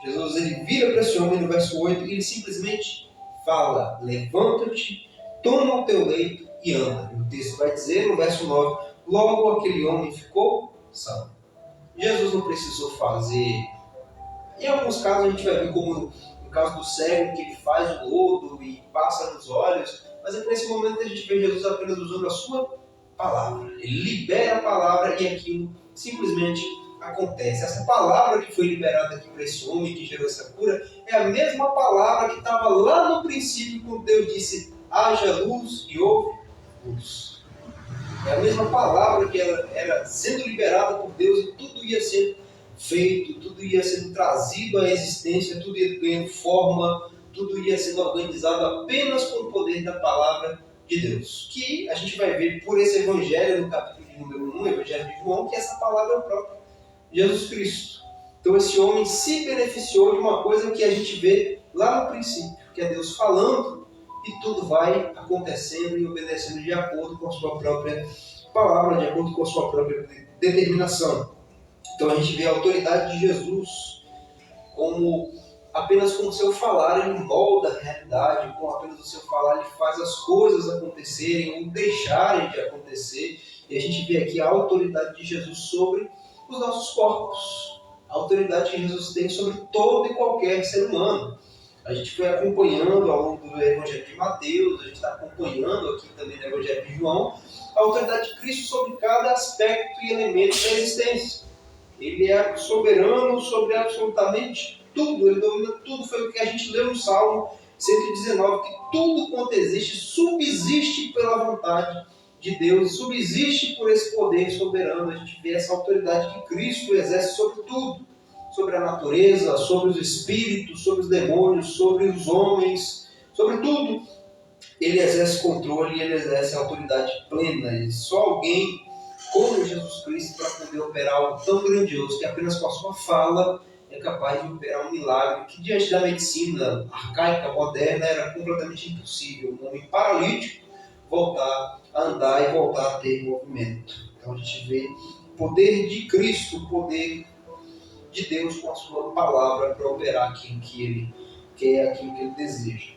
Jesus ele vira para esse homem no verso 8 e ele simplesmente fala: levanta-te, toma o teu leito e anda. E o texto vai dizer no verso 9: logo aquele homem ficou são. Jesus não precisou fazer. Em alguns casos a gente vai ver, como no caso do cego, que ele faz o lodo e passa nos olhos, mas é que nesse momento a gente vê Jesus apenas usando a sua palavra. Ele libera a palavra e aquilo simplesmente acontece. Essa palavra que foi liberada aqui para esse homem que gerou essa cura é a mesma palavra que estava lá no princípio quando Deus disse: haja luz e houve luz. É a mesma palavra que ela era sendo liberada por Deus e tudo ia sendo feito, tudo ia sendo trazido à existência, tudo ia ganhando forma, tudo ia sendo organizado apenas com o poder da palavra de Deus. Que a gente vai ver por esse evangelho, no capítulo de número 1, evangelho de João, que essa palavra é o próprio Jesus Cristo. Então esse homem se beneficiou de uma coisa que a gente vê lá no princípio, que é Deus falando e tudo vai acontecendo e obedecendo de acordo com a sua própria palavra, de acordo com a sua própria determinação. Então a gente vê a autoridade de Jesus como apenas com o seu falar ele molda a realidade, com apenas o seu falar ele faz as coisas acontecerem ou deixarem de acontecer. E a gente vê aqui a autoridade de Jesus sobre os nossos corpos, a autoridade que Jesus tem sobre todo e qualquer ser humano. A gente foi acompanhando ao longo do Evangelho de Mateus, a gente está acompanhando aqui também no Evangelho de João, a autoridade de Cristo sobre cada aspecto e elemento da existência. Ele é soberano sobre absolutamente tudo, ele domina tudo. Foi o que a gente leu no Salmo 119, que tudo quanto existe subsiste pela vontade de Deus, subsiste por esse poder soberano. A gente vê essa autoridade que Cristo exerce sobre tudo, sobre a natureza, sobre os espíritos, sobre os demônios, sobre os homens, sobre tudo. Ele exerce controle e ele exerce autoridade plena. E só alguém como Jesus Cristo para poder operar algo tão grandioso que apenas com a sua fala é capaz de operar um milagre que diante da medicina arcaica, moderna, era completamente impossível. Um homem paralítico voltar a andar e voltar a ter movimento. Então a gente vê o poder de Cristo, o poder de Deus com a sua palavra para operar aquilo que ele quer, aquilo que ele deseja.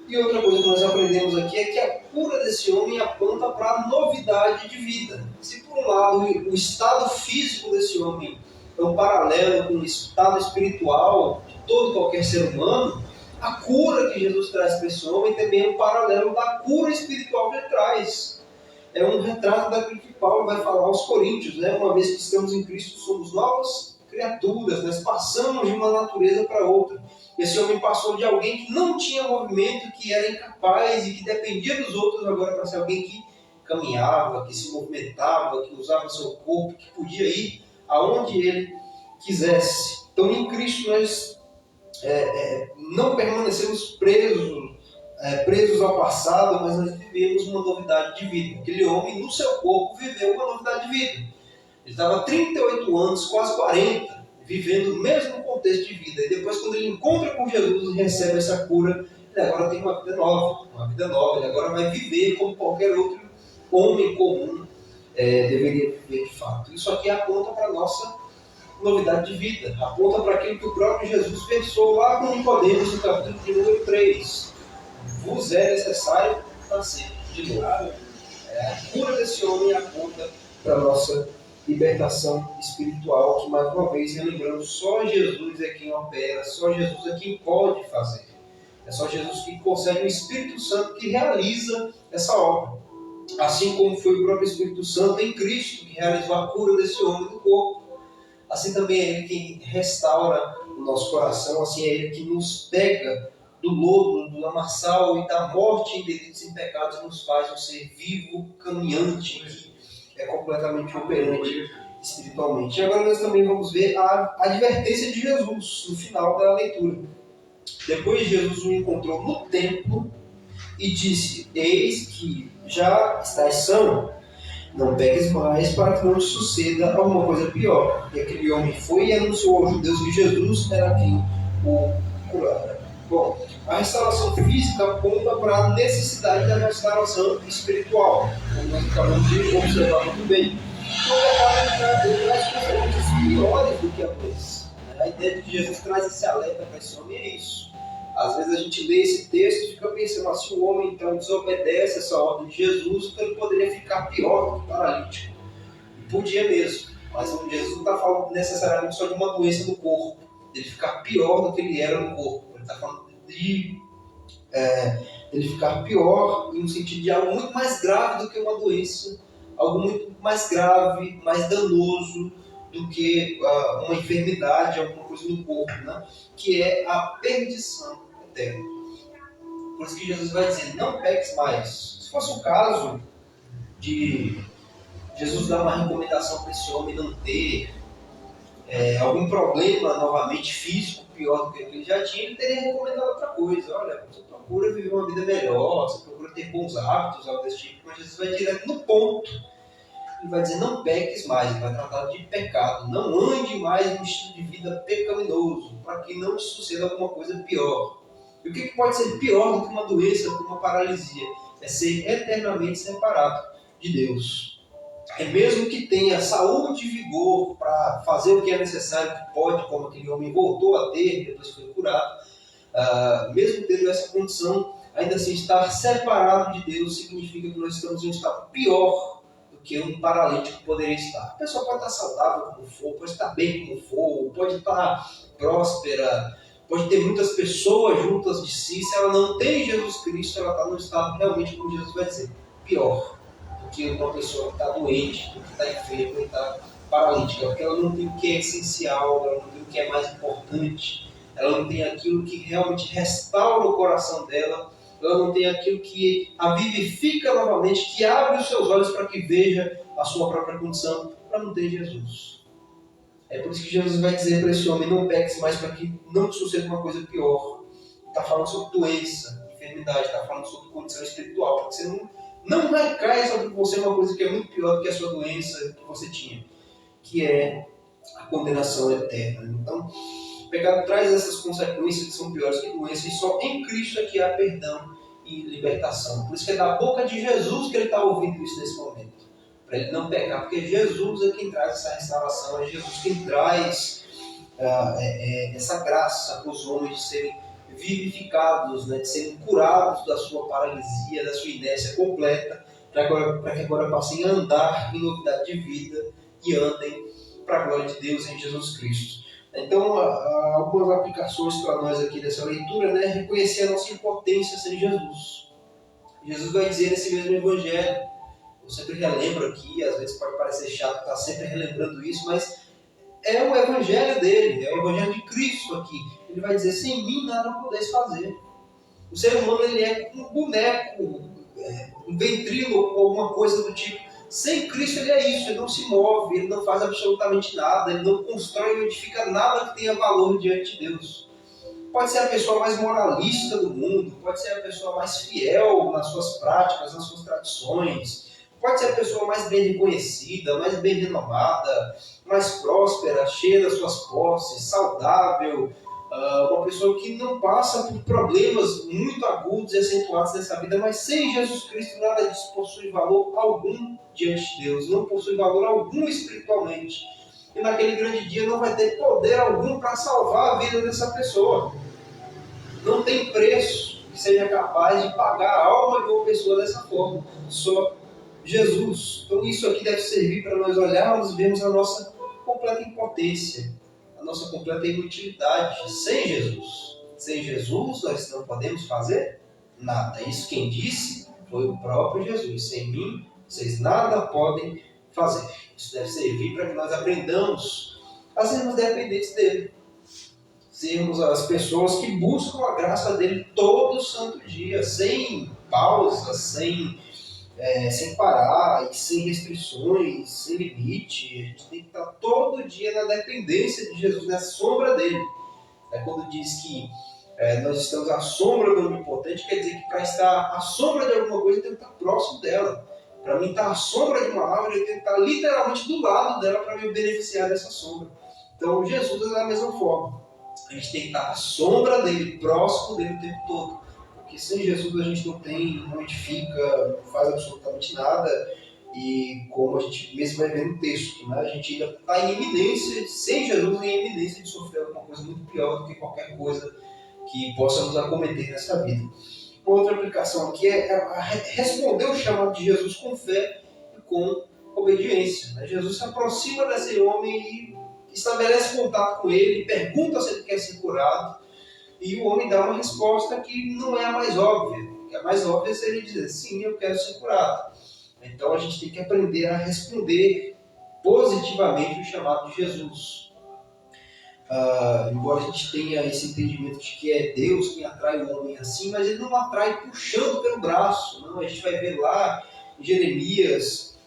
E outra coisa que nós aprendemos aqui é que a cura desse homem aponta para a novidade de vida. Se por um lado o estado físico desse homem é um paralelo com o estado espiritual de todo qualquer ser humano, a cura que Jesus traz para esse homem também é um paralelo da cura espiritual que ele traz. É um retrato daquilo que Paulo vai falar aos Coríntios, né? Uma vez que estamos em Cristo, somos novas criaturas, nós passamos de uma natureza para outra. Esse homem passou de alguém que não tinha movimento, que era incapaz e que dependia dos outros, agora para ser alguém que caminhava, que se movimentava, que usava seu corpo, que podia ir aonde ele quisesse. Então em Cristo nós não permanecemos presos ao passado, mas nós vivemos uma novidade de vida. Aquele homem no seu corpo viveu uma novidade de vida. Ele estava 38 anos, quase 40, vivendo o mesmo contexto de vida. E depois, quando ele encontra com Jesus e recebe essa cura, ele agora tem uma vida nova. Ele agora vai viver como qualquer outro homem comum deveria viver de fato. Isso aqui aponta para a nossa novidade de vida. Aponta para aquilo que o próprio Jesus pensou lá com Nicodemos, no capítulo de número 3. Vos é necessário nascer de novo. A cura desse homem aponta para a nossa libertação espiritual, que mais uma vez, relembrando, só Jesus é quem opera, só Jesus é quem pode fazer. É só Jesus que consegue o Espírito Santo que realiza essa obra. Assim como foi o próprio Espírito Santo em Cristo que realizou a cura desse homem do corpo. Assim também é Ele quem restaura o nosso coração, assim é Ele que nos pega do lodo, do lamaçal e da morte em delitos e pecados, nos faz um ser vivo, caminhante, que é completamente operante espiritualmente. E agora nós também vamos ver a advertência de Jesus no final da leitura. Depois Jesus o encontrou no templo e disse: eis que já estás são, não peques mais para que não te suceda alguma coisa pior. E aquele homem foi e anunciou aos judeus que Jesus era quem o curara. Bom, a restauração física aponta para a necessidade da restauração espiritual, como nós acabamos de observar muito bem. Então, ele traz consequências piores do que a doença. A ideia de que Jesus traz esse alerta para esse homem é isso. Às vezes a gente lê esse texto e fica pensando, se o homem então desobedece essa ordem de Jesus, então ele poderia ficar pior do que paralítico. E podia mesmo, mas Jesus não está falando necessariamente só de uma doença no corpo, de ele ficar pior do que ele era no corpo. Ele está falando de ele ficar pior no sentido de algo muito mais grave do que uma doença, algo muito mais grave, mais danoso do que uma enfermidade, alguma coisa no corpo, né? Que é a perdição eterna. Por isso que Jesus vai dizer, não peques mais. Se fosse o caso de Jesus dar uma recomendação para esse homem não ter algum problema novamente físico pior do que ele já tinha, ele teria recomendado outra coisa. Olha, você procura viver uma vida melhor, você procura ter bons hábitos, algo desse tipo, mas Jesus vai direto no ponto. Ele vai dizer, não peques mais, ele vai tratar de pecado. Não ande mais no estilo de vida pecaminoso, para que não te suceda alguma coisa pior. E o que pode ser pior do que uma doença, como uma paralisia? É ser eternamente separado de Deus. É mesmo que tenha saúde e vigor para fazer o que é necessário, que pode, como aquele homem voltou a ter, depois foi curado, mesmo tendo essa condição, ainda assim estar separado de Deus significa que nós estamos em um estado pior do que um paralítico poderia estar. A pessoa pode estar saudável como for, pode estar bem como for, pode estar próspera, pode ter muitas pessoas juntas de si. Se ela não tem Jesus Cristo, ela está num estado realmente, como Jesus vai dizer, pior do que uma pessoa que está doente, que está enferma e está paralítica, porque ela não tem o que é essencial, ela não tem o que é mais importante, ela não tem aquilo que realmente restaura o coração dela, ela não tem aquilo que a vivifica novamente, que abre os seus olhos para que veja a sua própria condição, para não ter Jesus. É por isso que Jesus vai dizer para esse homem, não peques mais para que não te suceda uma coisa pior. Está falando sobre doença, enfermidade, está falando sobre condição espiritual, para que você não recaia sobre você uma coisa que é muito pior do que a sua doença que você tinha, que é a condenação eterna. Então, o pecado traz essas consequências que são piores que doença, e só em Cristo é que há perdão e libertação. Por isso que é da boca de Jesus que ele está ouvindo isso nesse momento, para ele não pecar, porque Jesus é quem traz essa restauração, é Jesus quem traz essa graça para os homens de serem vivificados, né, de serem curados da sua paralisia, da sua inércia completa, para que agora passem a andar em novidade de vida e andem para a glória de Deus em Jesus Cristo. Então, algumas aplicações para nós aqui dessa leitura, né, reconhecer a nossa impotência sem Jesus. Jesus vai dizer nesse mesmo evangelho, eu sempre relembro aqui, às vezes pode parecer chato estar sempre relembrando isso, mas é o evangelho dele, é o evangelho de Cristo aqui. Ele vai dizer, sem mim nada podeis fazer. O ser humano ele é um boneco, um ventríloco, alguma coisa do tipo. Sem Cristo ele é isso, ele não se move, ele não faz absolutamente nada, ele não constrói e edifica nada que tenha valor diante de Deus. Pode ser a pessoa mais moralista do mundo, pode ser a pessoa mais fiel nas suas práticas, nas suas tradições, pode ser a pessoa mais bem reconhecida, mais bem renomada, mais próspera, cheia das suas posses, saudável, uma pessoa que não passa por problemas muito agudos e acentuados nessa vida, mas sem Jesus Cristo nada disso possui valor algum diante de Deus, não possui valor algum espiritualmente. E naquele grande dia não vai ter poder algum para salvar a vida dessa pessoa. Não tem preço que seja capaz de pagar a alma de uma pessoa dessa forma. Só Jesus. Então isso aqui deve servir para nós olharmos e vermos a nossa completa impotência, a nossa completa inutilidade sem Jesus. Sem Jesus nós não podemos fazer nada. Isso quem disse foi o próprio Jesus. Sem mim vocês nada podem fazer. Isso deve servir para que nós aprendamos a sermos dependentes dele. Sermos as pessoas que buscam a graça dele todo santo dia, sem pausa, sem parar, e sem restrições, sem limite. A gente tem que estar todo dia na dependência de Jesus, na sombra dele. Quando diz que nós estamos à sombra do Onipotente, quer dizer que para estar à sombra de alguma coisa, eu tenho que estar próximo dela. Para mim estar à sombra de uma árvore, eu tenho que estar literalmente do lado dela para me beneficiar dessa sombra. Então Jesus é da mesma forma. A gente tem que estar à sombra dele, próximo dele o tempo todo. Porque sem Jesus a gente não edifica, não faz absolutamente nada. E como a gente mesmo vai ver no texto, né? A gente ainda está em iminência, sem Jesus em iminência de sofrer alguma coisa muito pior do que qualquer coisa que possa nos acometer nessa vida. Uma outra aplicação aqui é responder o chamado de Jesus com fé e com obediência. Né? Jesus se aproxima desse homem e estabelece contato com ele, pergunta se ele quer ser curado, e o homem dá uma resposta que não é a mais óbvia. A mais óbvia seria dizer, sim, eu quero ser curado. Então a gente tem que aprender a responder positivamente o chamado de Jesus. Embora a gente tenha esse entendimento de que é Deus quem atrai o homem assim, mas ele não atrai puxando pelo braço. Não. A gente vai ver lá em Jeremias,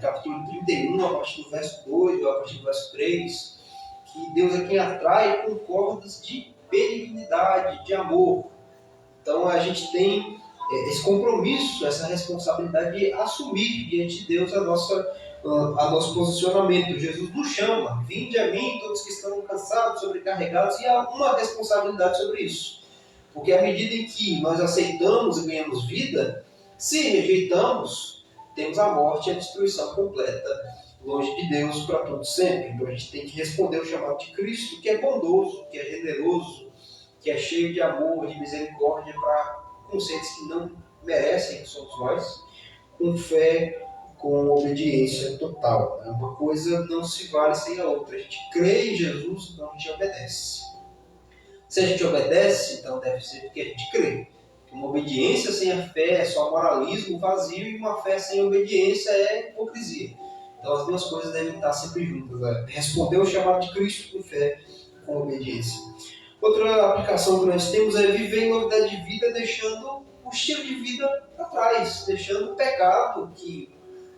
capítulo 31, a partir do verso 2 ou a partir do verso 3, que Deus é quem atrai com cordas de benignidade, de amor. Então a gente tem esse compromisso, essa responsabilidade de assumir diante de Deus a nosso posicionamento. Jesus nos chama: vinde a mim todos que estão cansados, sobrecarregados, e há uma responsabilidade sobre isso. Porque à medida em que nós aceitamos e ganhamos vida, se rejeitamos, temos a morte e a destruição completa, longe de Deus para todo sempre. Então a gente tem que responder o chamado de Cristo, que é bondoso, que é generoso, que é cheio de amor, de misericórdia para com seres que não merecem, que somos nós, com fé, com obediência total. Uma coisa não se vale sem a outra. A gente crê em Jesus, então a gente obedece. Se a gente obedece, então deve ser porque a gente crê. Uma obediência sem a fé é só moralismo vazio, e uma fé sem obediência é hipocrisia. Então as duas coisas devem estar sempre juntas. Responder o chamado de Cristo com fé, com obediência. Outra aplicação que nós temos é viver em novidade de vida, deixando o estilo de vida para trás, deixando o pecado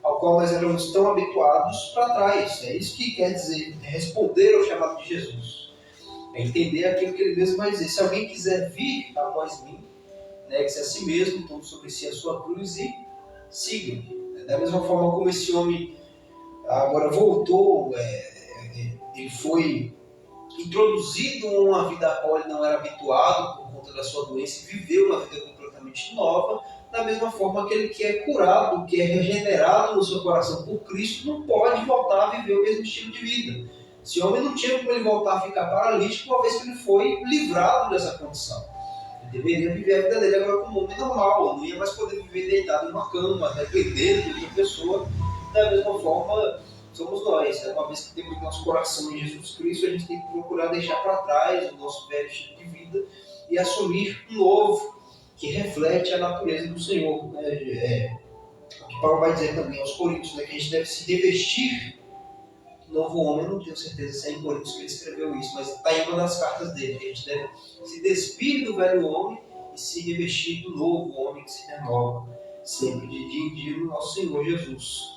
ao qual nós éramos tão habituados para trás. É isso que quer dizer responder ao chamado de Jesus. É entender aquilo que ele mesmo vai dizer: se alguém quiser vir após mim, negue-se a si mesmo, tome sobre si a sua cruz e siga. Da mesma forma como esse homem agora voltou, ele foi introduzido a uma vida a qual ele não era habituado por conta da sua doença e viveu uma vida completamente nova. Da mesma forma, aquele que é curado, que é regenerado no seu coração por Cristo, não pode voltar a viver o mesmo estilo de vida. Esse homem não tinha como ele voltar a ficar paralítico, uma vez que ele foi livrado dessa condição. Ele deveria viver a vida dele agora como um homem normal, não ia mais poder viver deitado numa cama, dependendo de outra pessoa. Da mesma forma, somos nós. Uma vez que temos nosso coração em Jesus Cristo, a gente tem que procurar deixar para trás o nosso velho estilo de vida e assumir um novo, que reflete a natureza do Senhor. O que Paulo vai dizer também aos Coríntios, que a gente deve se revestir do novo homem. Eu não tenho certeza se é em Coríntios que ele escreveu isso, mas está em uma das cartas dele, que a gente deve se despir do velho homem e se revestir do novo homem que se renova sempre de dia em dia no nosso Senhor Jesus.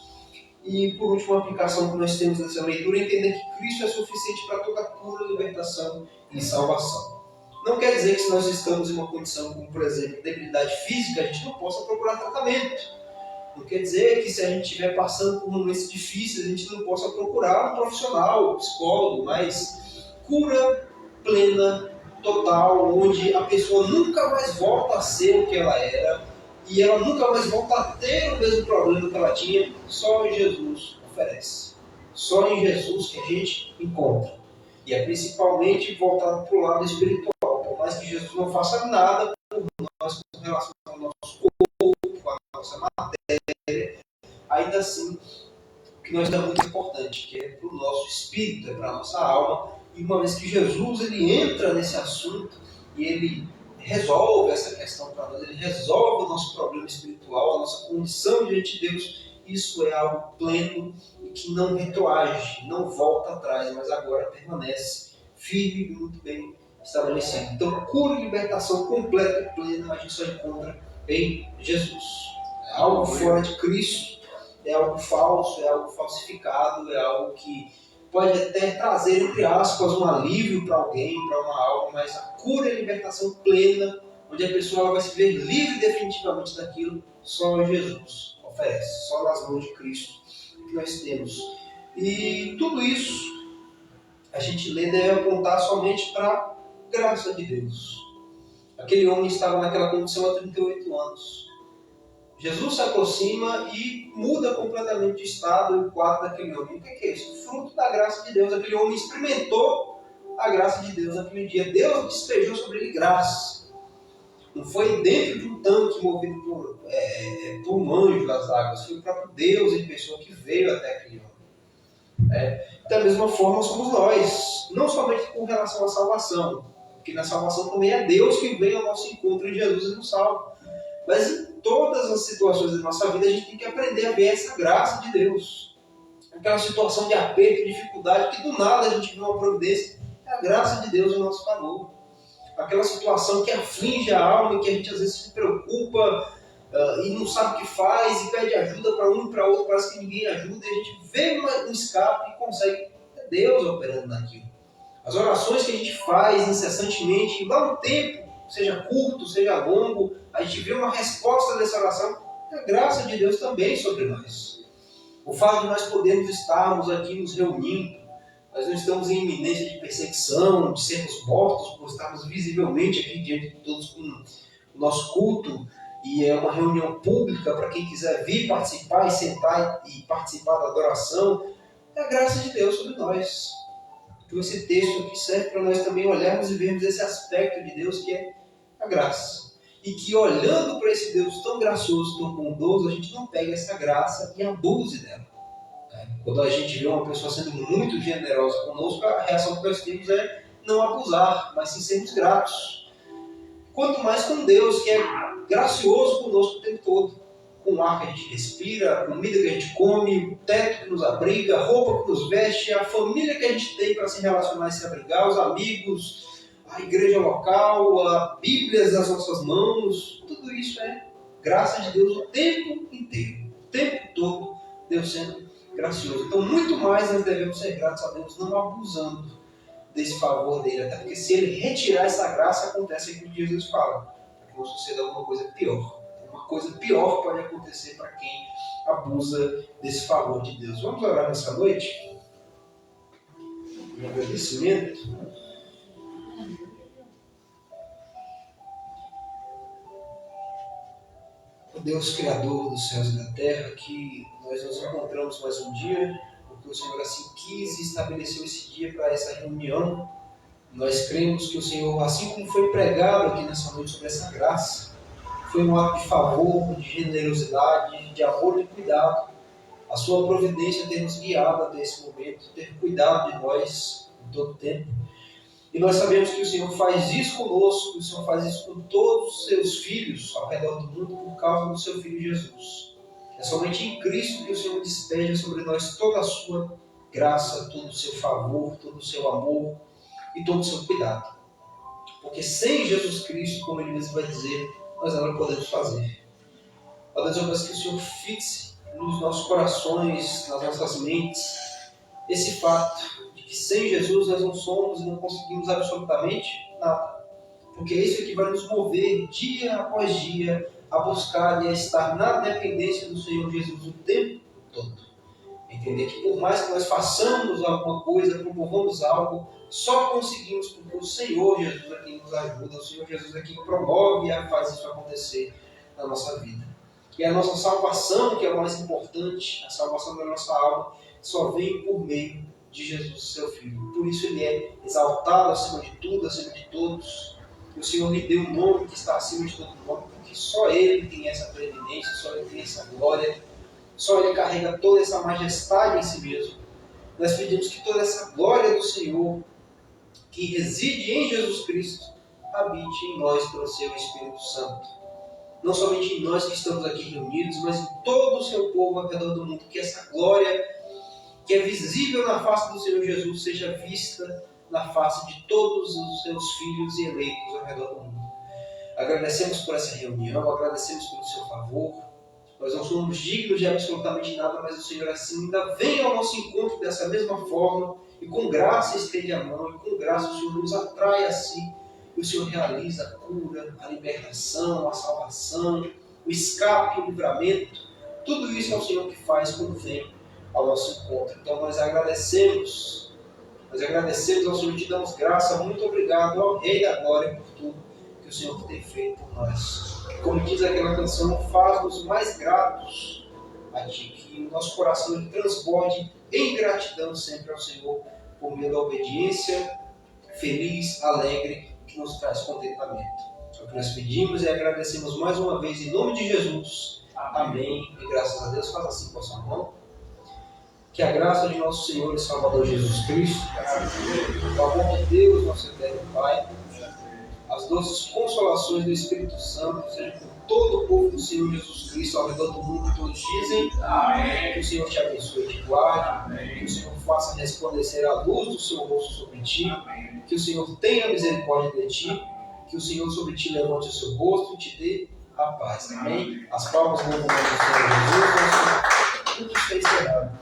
E por último, a aplicação que nós temos nessa leitura é entender que Cristo é suficiente para toda cura, libertação e salvação. Não quer dizer que se nós estamos em uma condição como, por exemplo, debilidade física, a gente não possa procurar tratamento. Não quer dizer que se a gente estiver passando por momentos difíceis, a gente não possa procurar um profissional, um psicólogo, mas cura plena, total, onde a pessoa nunca mais volta a ser o que ela era e ela nunca mais volta a ter o mesmo problema que ela tinha, só em Jesus oferece. Só em Jesus que a gente encontra. E é principalmente voltado para o lado espiritual. Por mais que Jesus não faça nada por nós com relação ao nosso corpo, com a nossa matéria, ainda assim, o que nós dá muito importante, que é para o nosso espírito, é para a nossa alma. E uma vez que Jesus ele entra nesse assunto e ele resolve essa questão para nós, ele resolve o nosso problema espiritual, a nossa condição diante de Deus, isso é algo pleno e que não retroage, não volta atrás, mas agora permanece firme e muito bem estabelecido. Então, cura e libertação completa e plena a gente só encontra em Jesus. É algo fora de Cristo, é algo falso, é algo falsificado, é algo que pode até trazer, entre aspas, um alívio para alguém, para uma alma, mas a cura e libertação plena, onde a pessoa ela vai se ver livre definitivamente daquilo, só Jesus oferece, só nas mãos de Cristo que nós temos. E tudo isso a gente lê deve apontar somente para a graça de Deus. Aquele homem estava naquela condição há 38 anos. Jesus se aproxima e muda completamente de estado e o quarto daquele homem. O que é isso? Fruto da graça de Deus. Aquele homem experimentou a graça de Deus naquele dia. Deus despejou sobre ele graça. Não foi dentro de um tanque movido por um anjo das águas. Foi o próprio Deus em pessoa que veio até aquele homem. Da mesma forma somos nós. Não somente com relação à salvação. Porque na salvação também é Deus que vem ao nosso encontro em Jesus e nos salva. Mas em todas as situações da nossa vida a gente tem que aprender a ver essa graça de Deus. aquela situação de aperto, de dificuldade, que do nada a gente vê uma providência, é a graça de Deus em nosso favor. Aquela situação que aflige a alma e que a gente às vezes se preocupa e não sabe o que faz e pede ajuda para um e para outro, parece que ninguém ajuda, e a gente vê um escape e consegue. É Deus operando naquilo. As orações que a gente faz incessantemente, lá no tempo, seja curto, seja longo, a gente vê uma resposta dessa oração, é a graça de Deus também sobre nós. O fato de nós podermos estarmos aqui nos reunindo, nós não estamos em iminência de perseguição, de sermos mortos, por estarmos visivelmente aqui diante de todos com o nosso culto, e é uma reunião pública para quem quiser vir participar e sentar e participar da adoração, é a graça de Deus sobre nós. Então esse texto aqui serve para nós também olharmos e vermos esse aspecto de Deus que é a graça. E que olhando para esse Deus tão gracioso, tão bondoso, a gente não pega essa graça e abuse dela. Quando a gente vê uma pessoa sendo muito generosa conosco, a reação que nós temos é não abusar, mas sim sermos gratos. Quanto mais com Deus, que é gracioso conosco o tempo todo. Com o ar que a gente respira, a comida que a gente come, o teto que nos abriga, a roupa que nos veste, a família que a gente tem para se relacionar e se abrigar, os amigos, a igreja local, a Bíblia nas nossas mãos. Tudo isso é graça de Deus o tempo inteiro. O tempo todo, Deus sendo gracioso. Então, muito mais nós devemos ser gratos a Deus, não abusando desse favor dele. Até porque se ele retirar essa graça, acontece aquilo que Jesus fala. Para que não suceda alguma coisa pior. Uma coisa pior pode acontecer para quem abusa desse favor de Deus. Vamos orar nessa noite? Em agradecimento. O Deus Criador dos céus e da terra, que nós nos encontramos mais um dia, porque o Senhor assim quis e estabeleceu esse dia para essa reunião. Nós cremos que o Senhor, assim como foi pregado aqui nessa noite sobre essa graça, foi um ato de favor, de generosidade, de amor e de cuidado. A sua providência ter nos guiado até esse momento, ter cuidado de nós em todo o tempo. E nós sabemos que o Senhor faz isso conosco, que o Senhor faz isso com todos os seus filhos ao redor do mundo por causa do seu Filho Jesus. É somente em Cristo que o Senhor despeja sobre nós toda a sua graça, todo o seu favor, todo o seu amor e todo o seu cuidado. Porque sem Jesus Cristo, como ele mesmo vai dizer, nós não podemos fazer. Ó Deus, eu peço que o Senhor fixe nos nossos corações, nas nossas mentes, esse fato de que sem Jesus nós não somos e não conseguimos absolutamente nada. Porque é isso que vai nos mover dia após dia a buscar e a estar na dependência do Senhor Jesus o tempo todo. Entender que por mais que nós façamos alguma coisa, promovamos algo, só conseguimos porque o Senhor Jesus é quem nos ajuda, o Senhor Jesus é quem promove e faz isso acontecer na nossa vida. E a nossa salvação, que é o mais importante, a salvação da nossa alma, só vem por meio de Jesus, seu Filho. Por isso ele é exaltado acima de tudo, acima de todos. E o Senhor lhe deu um nome que está acima de todo nome, porque só ele tem essa preeminência, só ele tem essa glória, só ele carrega toda essa majestade em si mesmo. Nós pedimos que toda essa glória do Senhor, que reside em Jesus Cristo, habite em nós pelo seu Espírito Santo. Não somente em nós que estamos aqui reunidos, mas em todo o seu povo ao redor do mundo. Que essa glória que é visível na face do Senhor Jesus seja vista na face de todos os seus filhos e eleitos ao redor do mundo. Agradecemos por essa reunião, agradecemos pelo seu favor. Nós não somos dignos de absolutamente nada, mas o Senhor assim ainda vem ao nosso encontro dessa mesma forma e com graça estende a mão, e com graça o Senhor nos atrai a si, e o Senhor realiza a cura, a libertação, a salvação, o escape, o livramento. Tudo isso é o Senhor que faz quando vem ao nosso encontro. Então nós agradecemos ao Senhor, te damos graça, muito obrigado ao Rei da Glória por tudo que o Senhor tem feito por nós. Como diz aquela canção, faz-nos mais gratos a Ti, que o nosso coração transborde em gratidão sempre ao Senhor, por meio da obediência feliz, alegre, que nos traz contentamento. É o que nós pedimos e agradecemos mais uma vez em nome de Jesus. Amém. E graças a Deus, faz assim com a sua mão. Que a graça de nosso Senhor e Salvador Jesus Cristo, o amor de Deus, nosso eterno Pai, as doces consolações do Espírito Santo seja com todo o povo do Senhor Jesus Cristo ao redor do mundo, todos dizem. Amém. Que o Senhor te abençoe e te guarde. Amém. Que o Senhor faça resplandecer a luz do seu rosto sobre ti. Amém. Que o Senhor tenha misericórdia de ti. Que o Senhor sobre ti levante o seu rosto e te dê a paz. Amém. As palmas vão para o Senhor Jesus. Tudo está encerrado.